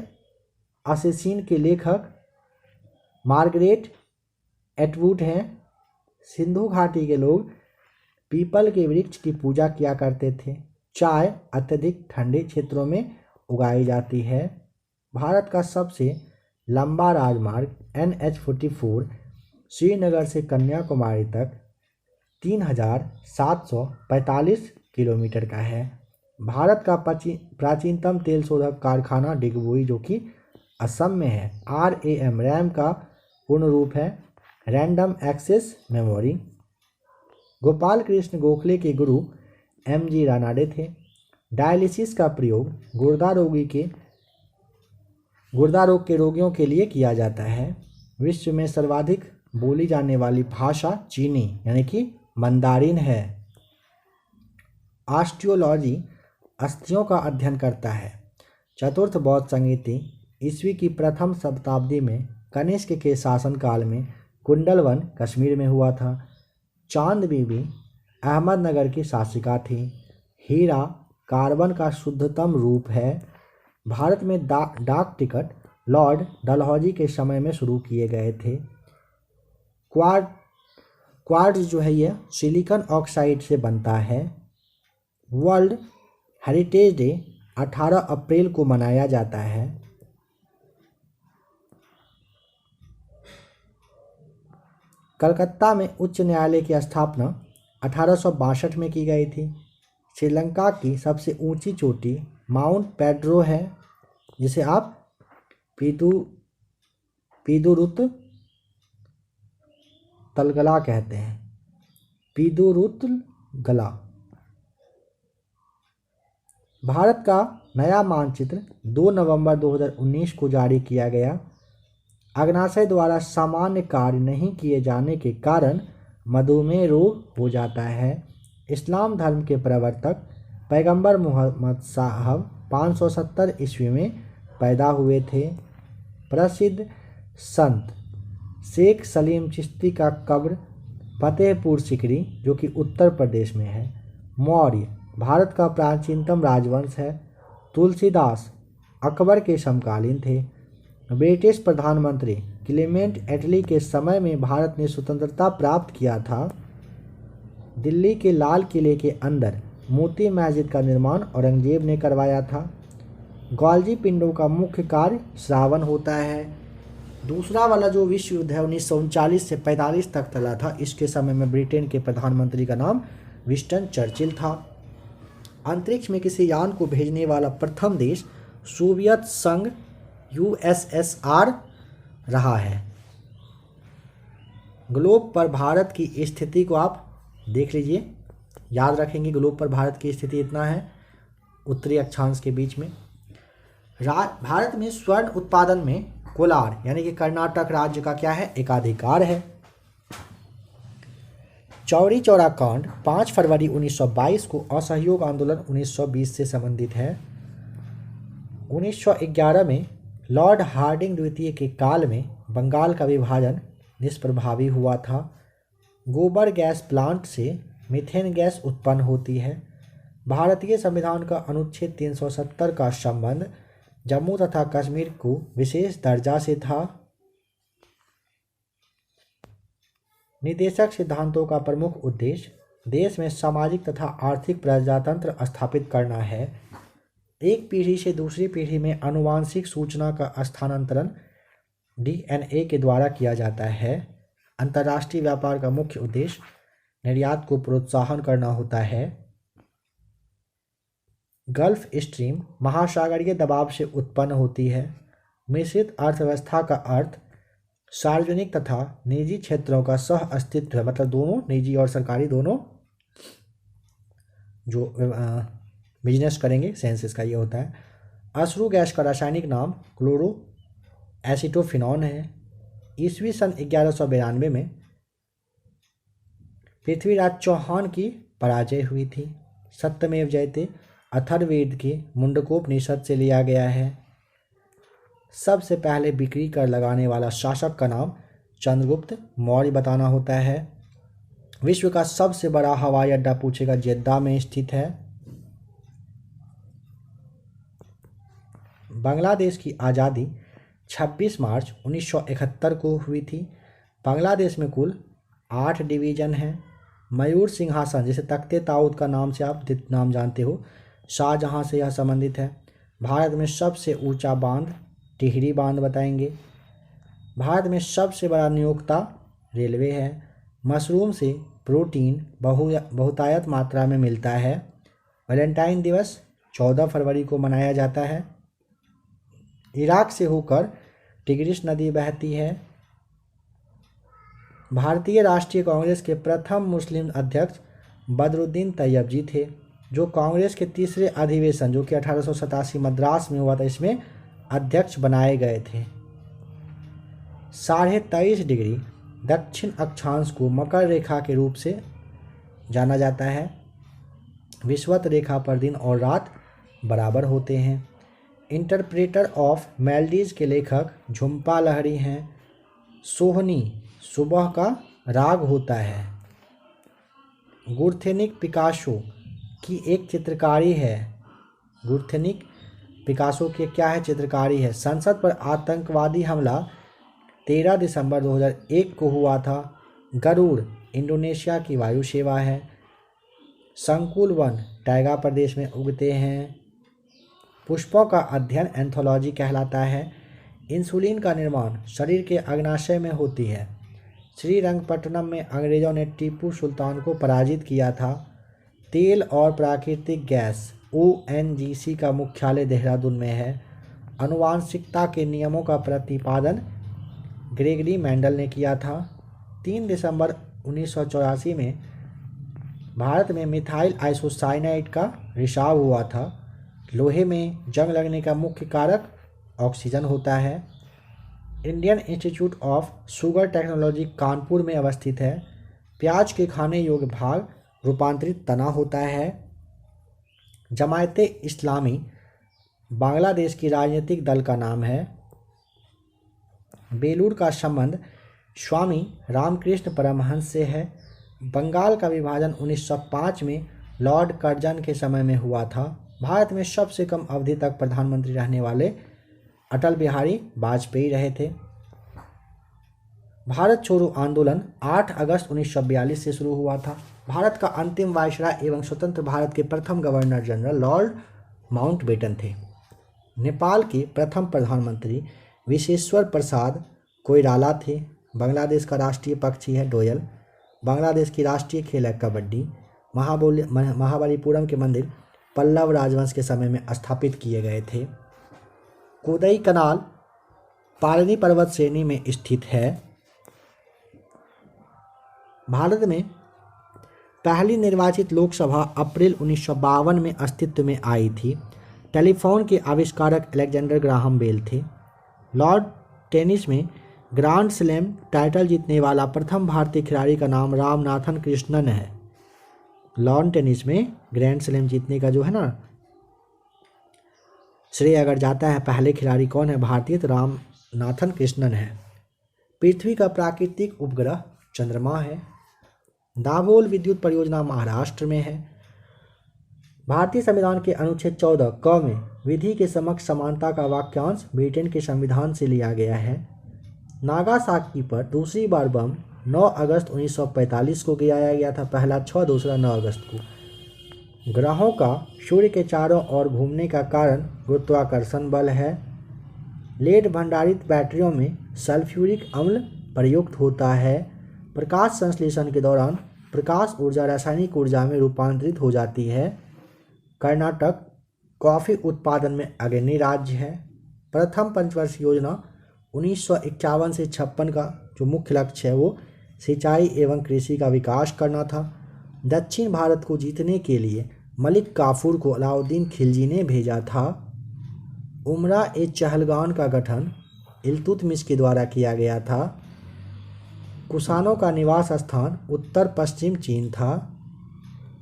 असेसिन के लेखक मार्गरेट एटवुड हैं। सिंधु घाटी के लोग पीपल के वृक्ष की पूजा किया करते थे। चाय अत्यधिक ठंडे क्षेत्रों में उगाई जाती है। भारत का सबसे लंबा राजमार्ग NH-44 श्रीनगर से कन्याकुमारी तक 3745 किलोमीटर का है। भारत का प्राचीनतम तेल शोधक कारखाना डिगबोई जो कि असम में है। RAM रैम का पूर्ण रूप है random access memory. Gopal Krishna Gokhale के गुरु MG रानाडे थे। डायलिसिस का प्रयोग गुर्दा रोग के रोगियों के लिए किया जाता है। विश्व में सर्वाधिक बोली जाने वाली भाषा चीनी यानी कि मंदारिन है। ऑस्टियोलॉजी अस्थियों का अध्ययन करता है। चतुर्थ बौद्ध संगीति ईस्वी की प्रथम शताब्दी में कनिष्क के शासनकाल में कुंडलवन कश्मीर में हुआ था। चांद बीबी अहमदनगर की शासिका थी। हीरा कार्बन का शुद्धतम रूप है। भारत में डाक टिकट लॉर्ड डलहौजी के समय में शुरू किए गए थे। क्वार्ट्ज जो है ये सिलिकॉन ऑक्साइड से बनता है। वर्ल्ड हेरिटेज डे 18 अप्रैल को मनाया जाता है। कलकत्ता में उच्च न्यायालय की स्थापना 1862 में की गई थी। श्रीलंका की सबसे ऊंची चोटी माउंट पेड्रो है जिसे आप पीदुरुत तलगला कहते हैं। पीदुरुतगला। भारत का नया मानचित्र 2 नवंबर 2019 को जारी किया गया। अग्नाशय द्वारा सामान्य कार्य नहीं किए जाने के कारण मधुमेह रोग हो जाता है। इस्लाम धर्म के प्रवर्तक पैगंबर मोहम्मद साहब 570 ईस्वी में पैदा हुए थे। प्रसिद्ध संत शेख सलीम चिश्ती का कब्र फतेहपुर सिकरी जो कि उत्तर प्रदेश में है। मौर्य भारत का प्राचीनतम राजवंश है। तुलसीदास अकबर के समकालीन थे। ब्रिटिश प्रधानमंत्री क्लेमेंट एटली के समय में भारत ने स्वतंत्रता प्राप्त किया था। दिल्ली के लाल किले के अंदर मोती मस्जिद का निर्माण औरंगजेब ने करवाया था। गॉल्जी पिंडों का मुख्य कार्य श्रावण होता है। दूसरा वाला जो विश्व युद्ध है 1939 से 45 तक चला था, इसके समय में ब्रिटेन के प्रधानमंत्री का नाम विंस्टन चर्चिल था। अंतरिक्ष में किसी यान को भेजने वाला प्रथम देश सोवियत संघ यूएसएसआर रहा है। ग्लोब पर भारत की स्थिति को आप देख लीजिए, याद रखेंगे ग्लोब पर भारत की स्थिति इतना है उत्तरी अक्षांश के बीच में। भारत में स्वर्ण उत्पादन में कोलार यानी कि कर्नाटक राज्य का क्या है, एकाधिकार है। चौरी चौरा कांड 5 फरवरी 1922 को असहयोग आंदोलन 1920 से संबंधित है। 1911 में लॉर्ड हार्डिंग द्वितीय के काल में बंगाल का विभाजन निष्प्रभावी हुआ था। गोबर गैस प्लांट से मीथेन गैस उत्पन्न होती है। भारतीय संविधान का अनुच्छेद 370 का संबंध जम्मू तथा कश्मीर को विशेष दर्जा से था। निदेशक सिद्धांतों का प्रमुख उद्देश्य देश में सामाजिक तथा आर्थिक प्रजातंत्र स्थापित करना है। एक पीढ़ी से दूसरी पीढ़ी में आनुवांशिक सूचना का स्थानांतरण डीएनए के द्वारा किया जाता है। अंतर्राष्ट्रीय व्यापार का मुख्य उद्देश्य निर्यात को प्रोत्साहन करना होता है। गल्फ स्ट्रीम महासागरीय दबाव से उत्पन्न होती है। मिश्रित अर्थव्यवस्था का अर्थ सार्वजनिक तथा निजी क्षेत्रों का सह अस्तित्व है, मतलब दोनों निजी और सरकारी दोनों जो बिजनेस करेंगे सेंस का ये होता है। अश्रु गैस का रासायनिक नाम क्लोरो एसिटोफिनॉन है। ईस्वी सन 1192 में पृथ्वीराज चौहान की पराजय हुई थी। सत्यमेव जयते अथर्ववेद के मुंडकोपनिषद से लिया गया है। सबसे पहले बिक्री कर लगाने वाला शासक का नाम चंद्रगुप्त मौर्य बताना होता है। विश्व का सबसे बड़ा हवाई अड्डा पूछेगा जेद्दा में स्थित है। बांग्लादेश की आज़ादी 26 मार्च 1971 को हुई थी। बांग्लादेश में कुल 8 डिवीज़न हैं। मयूर सिंहासन जैसे तख्ते ताऊद का नाम से आप नाम जानते हो, शाहजहां से यह संबंधित है। भारत में सबसे ऊंचा बांध टिहरी बांध बताएंगे। भारत में सबसे बड़ा नियोक्ता रेलवे है। मशरूम से प्रोटीन बहुतायत मात्रा में मिलता है। वैलेंटाइन दिवस 14 फरवरी को मनाया जाता है। इराक से होकर टिग्रिस नदी बहती है। भारतीय राष्ट्रीय कांग्रेस के प्रथम मुस्लिम अध्यक्ष बदरुद्दीन तैयबजी थे, जो कांग्रेस के तीसरे अधिवेशन जो कि 1887 मद्रास में हुआ था, इसमें अध्यक्ष बनाए गए थे। 23.5 डिग्री दक्षिण अक्षांश को मकर रेखा के रूप से जाना जाता है। विषुवत रेखा पर दिन और रात बराबर होते हैं। इंटरप्रेटर ऑफ मेलडीज के लेखक झुम्पा लहरी हैं। सोहनी सुबह का राग होता है। गुरथेनिक पिकासो की एक चित्रकारी है। गुरथेनिक पिकासो के क्या है, चित्रकारी है। संसद पर आतंकवादी हमला 13 दिसंबर 2001 को हुआ था। गरुड़ इंडोनेशिया की वायु सेवा है। संकुल वन टैगा प्रदेश में उगते हैं। पुष्पों का अध्ययन एंथोलॉजी कहलाता है। इंसुलिन का निर्माण शरीर के अग्नाशय में होती है। श्रीरंगपट्टनम में अंग्रेजों ने टीपू सुल्तान को पराजित किया था। तेल और प्राकृतिक गैस ONGC का मुख्यालय देहरादून में है। आनुवांशिकता के नियमों का प्रतिपादन ग्रेगरी मेंडल ने किया था। 3 दिसंबर 1984 में भारत में मिथाइल आइसोसाइनाइड का रिसाव हुआ था। लोहे में जंग लगने का मुख्य कारक ऑक्सीजन होता है। Indian institute of sugar technology Kanpur में अवस्थित है। प्याज के खाने योग्य भाग रूपांतरित तना होता है। जमायते इस्लामी बांग्लादेश की राजनीतिक दल का नाम है। बेलूर का संबंध स्वामी रामकृष्ण परमहंस से है। बंगाल का विभाजन 1905 में लॉर्ड कर्जन के समय में हुआ था। भारत में सबसे कम अवधि तक प्रधानमंत्री रहने वाले अटल बिहारी वाजपेयी रहे थे। भारत छोड़ो आंदोलन 8 अगस्त 1942 से शुरू हुआ था। भारत का अंतिम वायसराय एवं स्वतंत्र भारत के प्रथम गवर्नर जनरल लॉर्ड माउंटबेटन थे। नेपाल के प्रथम प्रधानमंत्री विश्वेश्वर प्रसाद कोइराला थे। बांग्लादेश का राष्ट्रीय पक्षी है डोयल। बांग्लादेश की राष्ट्रीय खेल है कबड्डी। महाबलीपुरम के मंदिर पल्लव राजवंश के समय में स्थापित किए गए थे। कोदई कनाल पारनी पर्वत श्रेणी में स्थित है। भारत में पहली निर्वाचित लोकसभा अप्रैल 1952 में अस्तित्व में आई थी। टेलीफोन के आविष्कारक अलेक्जेंडर ग्राहम बेल थे। लॉर्ड टेनिस में ग्रांड स्लैम टाइटल जीतने वाला प्रथम भारतीय खिलाड़ी का नाम रामनाथन कृष्णन है। लॉन टेनिस में ग्रैंड स्लैम जीतने का जो है ना श्रेय अगर जाता है पहले खिलाड़ी कौन है भारतीय, तो रामनाथन कृष्णन है। पृथ्वी का प्राकृतिक उपग्रह चंद्रमा है। दाभोल विद्युत परियोजना महाराष्ट्र में है। भारतीय संविधान के अनुच्छेद 14 क में विधि के समक्ष समानता का वाक्यांश ब्रिटेन के संविधान से लिया गया है। नागासाकी पर दूसरी बार बम 9 अगस्त 1945 को गिराया गया था, पहला 6, दूसरा 9 अगस्त को। ग्रहों का सूर्य के चारों ओर घूमने का कारण गुरुत्वाकर्षण बल है। लेड भंडारित बैटरियों में सल्फ्यूरिक अम्ल प्रयुक्त होता है। प्रकाश संश्लेषण के दौरान प्रकाश ऊर्जा रासायनिक ऊर्जा में रूपांतरित हो जाती है। कर्नाटक कॉफ़ी उत्पादन में अग्रणी राज्य है। प्रथम पंचवर्षीय योजना 1951 से 56 का जो मुख्य लक्ष्य है वो सिंचाई एवं कृषि का विकास करना था। दक्षिण भारत को जीतने के लिए मलिक काफूर को अलाउद्दीन खिलजी ने भेजा था। उमरा ए चहलगान का गठन इल्तुतमिश के द्वारा किया गया था। कुषाणों का निवास स्थान उत्तर पश्चिम चीन था।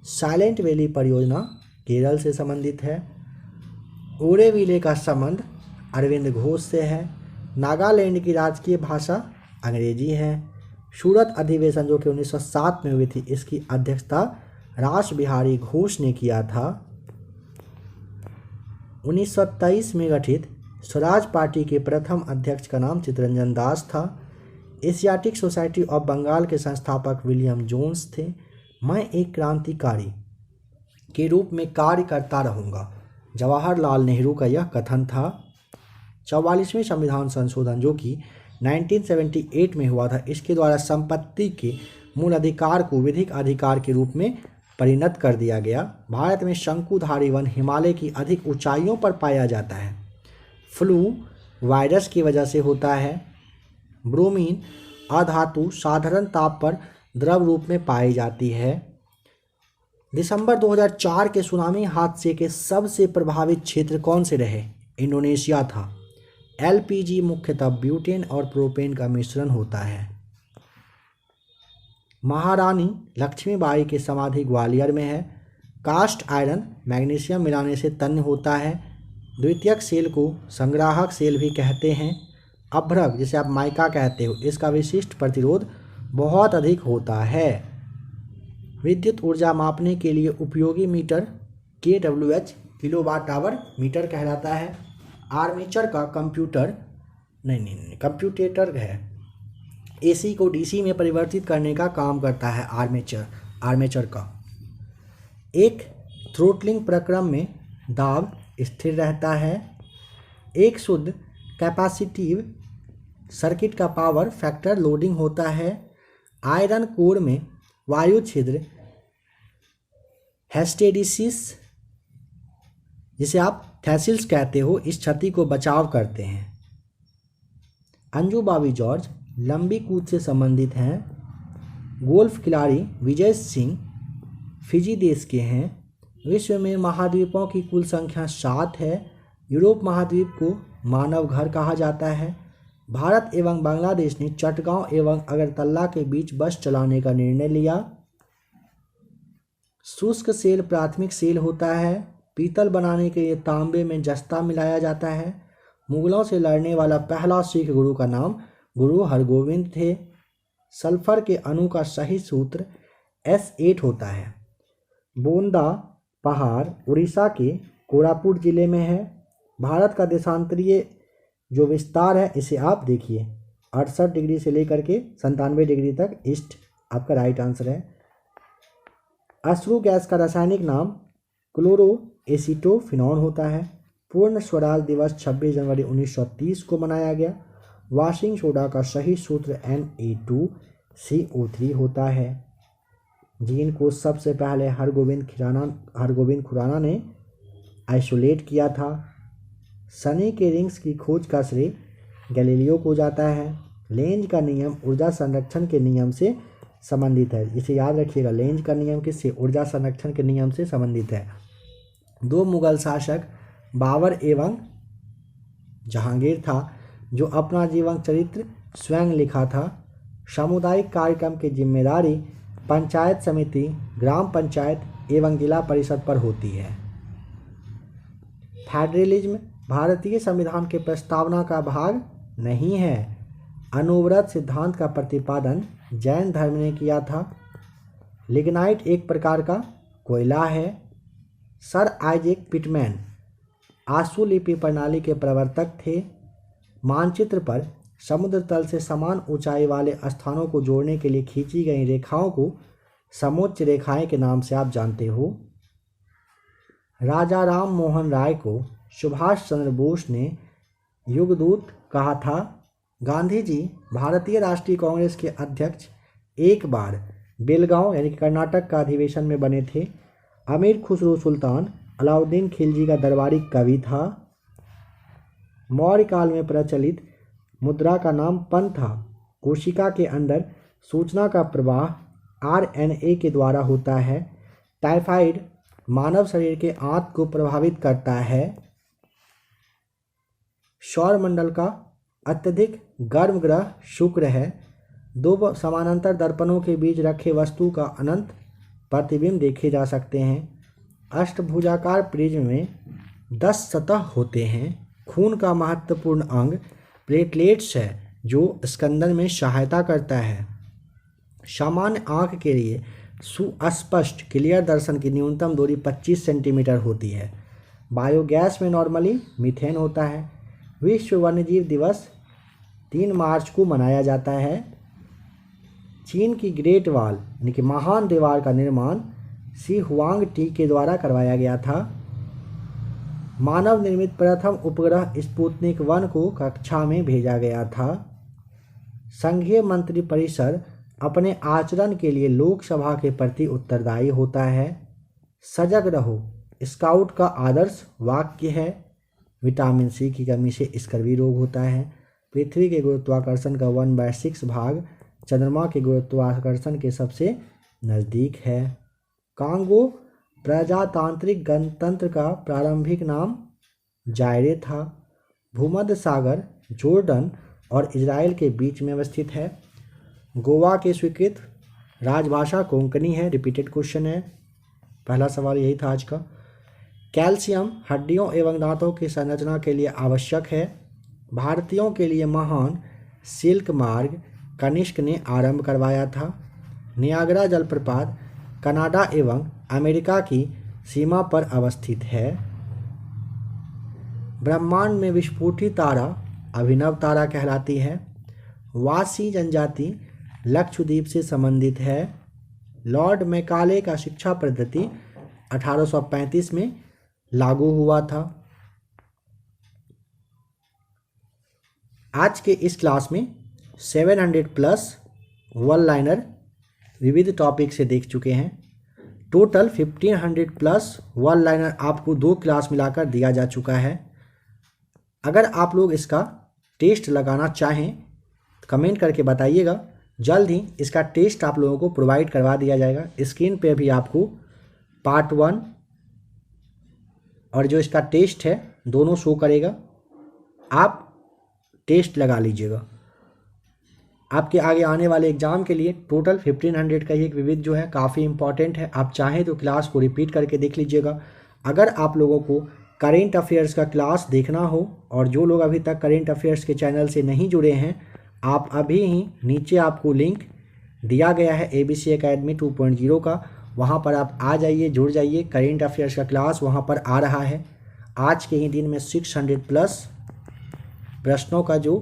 साइलेंट वैली परियोजना केरल से संबंधित है। ओरेविले का संबंध अरविंद घोष से है। नागालैंड की राजकीय भाषा अंग्रेजी है। सूरत अधिवेशन जो कि 1907 में हुई थी, इसकी अध्यक्षता रास बिहारी घोष ने किया था। 1923 में गठित स्वराज पार्टी के प्रथम अध्यक्ष का नाम चित्तरंजन दास था। एशियाटिक सोसाइटी ऑफ बंगाल के संस्थापक विलियम जोन्स थे। मैं एक क्रांतिकारी के रूप में कार्य करता रहूँगा, जवाहरलाल नेहरू का यह कथन था। 44वें संविधान संशोधन जो कि 1978 में हुआ था, इसके द्वारा संपत्ति के मूल अधिकार को विधिक अधिकार के रूप में परिणत कर दिया गया। भारत में शंकुधारी वन हिमालय की अधिक ऊंचाइयों पर पाया जाता है। फ्लू वायरस की वजह से होता है। ब्रोमीन अधातु साधारण ताप पर द्रव रूप में पाई जाती है। दिसंबर 2004 के सुनामी हादसे के सबसे प्रभावित क्षेत्र कौन से रहे? इंडोनेशिया था। एलपीजी मुख्यतः ब्यूटेन और प्रोपेन का मिश्रण होता है। महारानी लक्ष्मीबाई की समाधि ग्वालियर में है। कास्ट आयरन मैग्नीशियम मिलाने से तन्य होता है। द्वितीयक सेल को संग्राहक सेल भी कहते हैं। अभ्रक जिसे आप माइका कहते हो, इसका विशिष्ट प्रतिरोध बहुत अधिक होता है। विद्युत ऊर्जा मापने के लिए उपयोगी meter kWh kilowatt hour meter कहलाता है। आर्मेचर का कंप्यूटेटर है। एसी को डीसी में परिवर्तित करने का काम करता है आर्मेचर का। एक थ्रोटलिंग प्रक्रम में दाब स्थिर रहता है। एक शुद्ध कैपेसिटिव सर्किट का पावर फैक्टर लोडिंग होता है। आयरन कोर में वायु छिद्र हेस्टेडिसिस जिसे आप थैसिल्स कहते हो, इस क्षति को बचाव करते हैं। अंजू बॉबी जॉर्ज लंबी कूद से संबंधित हैं। गोल्फ खिलाड़ी विजय सिंह फिजी देश के हैं। विश्व में महाद्वीपों की कुल संख्या 7 है। यूरोप महाद्वीप को मानव घर कहा जाता है। भारत एवं बांग्लादेश ने चटगांव एवं अगरतला के बीच बस चलाने का निर्णय लिया। शुष्क सेल प्राथमिक सेल होता है। पीतल बनाने के लिए तांबे में जस्ता मिलाया जाता है। मुगलों से लड़ने वाला पहला सिख गुरु का नाम गुरु हरगोविंद थे। सल्फर के अणु का सही सूत्र S8 होता है। बोंदा पहाड़ उड़ीसा के कोरापुट जिले में है। भारत का देशांतरीय जो विस्तार है इसे आप देखिए, 68 डिग्री से लेकर के 97 डिग्री तक ईस्ट आपका राइट आंसर है। अश्रु गैस का रासायनिक नाम क्लोरोएसिटोफिनॉन होता है। पूर्ण स्वराज दिवस 26 जनवरी 1930 को मनाया गया। वॉशिंग सोडा का सही सूत्र Na2CO3 होता है। जिनको सबसे पहले हरगोविंद खुराना ने आइसोलेट किया था। शनि के रिंग्स की खोज का श्रेय गैलीलियो को जाता है। लेंज का नियम ऊर्जा संरक्षण के नियम से संबंधित है। इसे याद रखिएगा, लेंज का नियम किससे? ऊर्जा संरक्षण के नियम से संबंधित है। दो मुगल शासक बाबर एवं जहांगीर था जो अपना जीवन चरित्र स्वयं लिखा था। सामुदायिक कार्यक्रम की जिम्मेदारी पंचायत समिति, ग्राम पंचायत एवं जिला परिषद पर होती है। फेडरलिज्म भारतीय संविधान के प्रस्तावना का भाग नहीं है। अनुव्रत सिद्धांत का प्रतिपादन जैन धर्म ने किया था। लिग्नाइट एक प्रकार का कोयला है। सर आइजैक पिटमैन आशुलिपि प्रणाली के प्रवर्तक थे। मानचित्र पर समुद्र तल से समान ऊंचाई वाले स्थानों को जोड़ने के लिए खींची गई रेखाओं को समोच्च रेखाएं के नाम से आप जानते हो। राजा राम मोहन राय को सुभाष चंद्र बोस ने युगदूत कहा था। गांधी जी भारतीय राष्ट्रीय कांग्रेस के अध्यक्ष एक बार बेलगांव यानी कि कर्नाटक का अधिवेशन में बने थे। अमीर खुसरो सुल्तान अलाउद्दीन खिलजी का दरबारी कवि था। मौर्य काल में प्रचलित मुद्रा का नाम पन था। कोशिका के अंदर सूचना का प्रवाह RNA के द्वारा होता है। टाइफाइड मानव शरीर के आंत को प्रभावित करता है। सौरमंडल का अत्यधिक गर्म ग्रह शुक्र है। दो समानांतर दर्पणों के बीच रखे वस्तु का अनंत प्रतिबिंब देखे जा सकते हैं। अष्टभुजाकार प्रिज्म में 10 सतह होते हैं। खून का महत्वपूर्ण अंग प्लेटलेट्स है जो स्कंदन में सहायता करता है। सामान्य आंख के लिए सुस्पष्ट क्लियर दर्शन की न्यूनतम दूरी 25 सेंटीमीटर होती है। बायोगैस में नॉर्मली मीथेन होता है। विश्व वन्यजीव दिवस 3 मार्च को मनाया जाता है। चीन की ग्रेट वॉल यानी कि महान दीवार का निर्माण सी हुआंग-टी के द्वारा करवाया गया था। मानव निर्मित प्रथम उपग्रह स्पुतनिक 1 को कक्षा में भेजा गया था। संघीय मंत्रिपरिषद अपने आचरण के लिए लोकसभा के प्रति उत्तरदायी होता है। सजग रहो स्काउट का आदर्श वाक्य है। विटामिन सी की कमी से स्कर्वी रोग होता है। पृथ्वी के गुरुत्वाकर्षण का 1/6 भाग चंद्रमा के गुरुत्वाकर्षण के सबसे नज़दीक है। कांगो प्रजातांत्रिक गणतंत्र का प्रारंभिक नाम जायरे था। भूमध्य सागर जॉर्डन और इजराइल के बीच में अवस्थित है। गोवा की स्वीकृत राजभाषा कोंकणी है। रिपीटेड क्वेश्चन है, पहला सवाल यही था आज का। कैल्शियम हड्डियों एवं दांतों की संरचना के लिए आवश्यक है। भारतीयों के लिए महान सिल्क मार्ग कनिष्क ने आरंभ करवाया था। नियाग्रा जलप्रपात कनाडा एवं अमेरिका की सीमा पर अवस्थित है। ब्रह्मांड में विस्फोटित तारा अभिनव तारा कहलाती है। वासी जनजाति लक्षद्वीप से संबंधित है। लॉर्ड मैकाले का शिक्षा पद्धति 1835 में लागू हुआ था। आज के इस क्लास में 700+ वन लाइनर विविध टॉपिक से देख चुके हैं। टोटल 1500+ वन लाइनर आपको 2 क्लास मिलाकर दिया जा चुका है। अगर आप लोग इसका टेस्ट लगाना चाहें कमेंट करके बताइएगा। जल्द ही इसका टेस्ट आप लोगों को प्रोवाइड करवा दिया जाएगा। स्क्रीन पे भी आपको पार्ट 1 और जो इसका टेस्ट है दोनों शो करेगा। आप टेस्ट लगा लीजिएगा। आपके आगे आने वाले एग्ज़ाम के लिए टोटल 1500 का ही एक विविध जो है काफ़ी इंपॉर्टेंट है। आप चाहें तो क्लास को रिपीट करके देख लीजिएगा। अगर आप लोगों को करेंट अफेयर्स का क्लास देखना हो और जो लोग अभी तक करेंट अफेयर्स के चैनल से नहीं जुड़े हैं, आप अभी ही नीचे आपको लिंक दिया गया है ABC Academy 2.0 का, वहाँ पर आप आ जाइए, जुड़ जाइए। करेंट अफेयर्स का क्लास वहाँ पर आ रहा है। आज के ही दिन में 600+ प्रश्नों का जो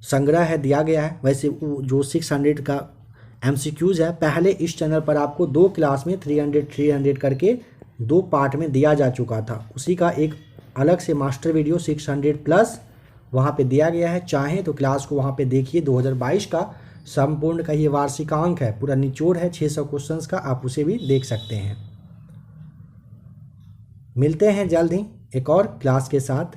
संग्रह है दिया गया है। वैसे जो 600 का MCQs है पहले इस चैनल पर आपको 2 क्लास में 300 करके 2 पार्ट में दिया जा चुका था। उसी का एक अलग से मास्टर वीडियो 600 प्लस वहाँ पे दिया गया है। चाहें तो क्लास को वहाँ पे देखिए। 2022 का संपूर्ण का ये वार्षिकांक है, पूरा निचोड़ है 600 क्वेश्चंस का, आप उसे भी देख सकते हैं। मिलते हैं जल्द ही एक और क्लास के साथ।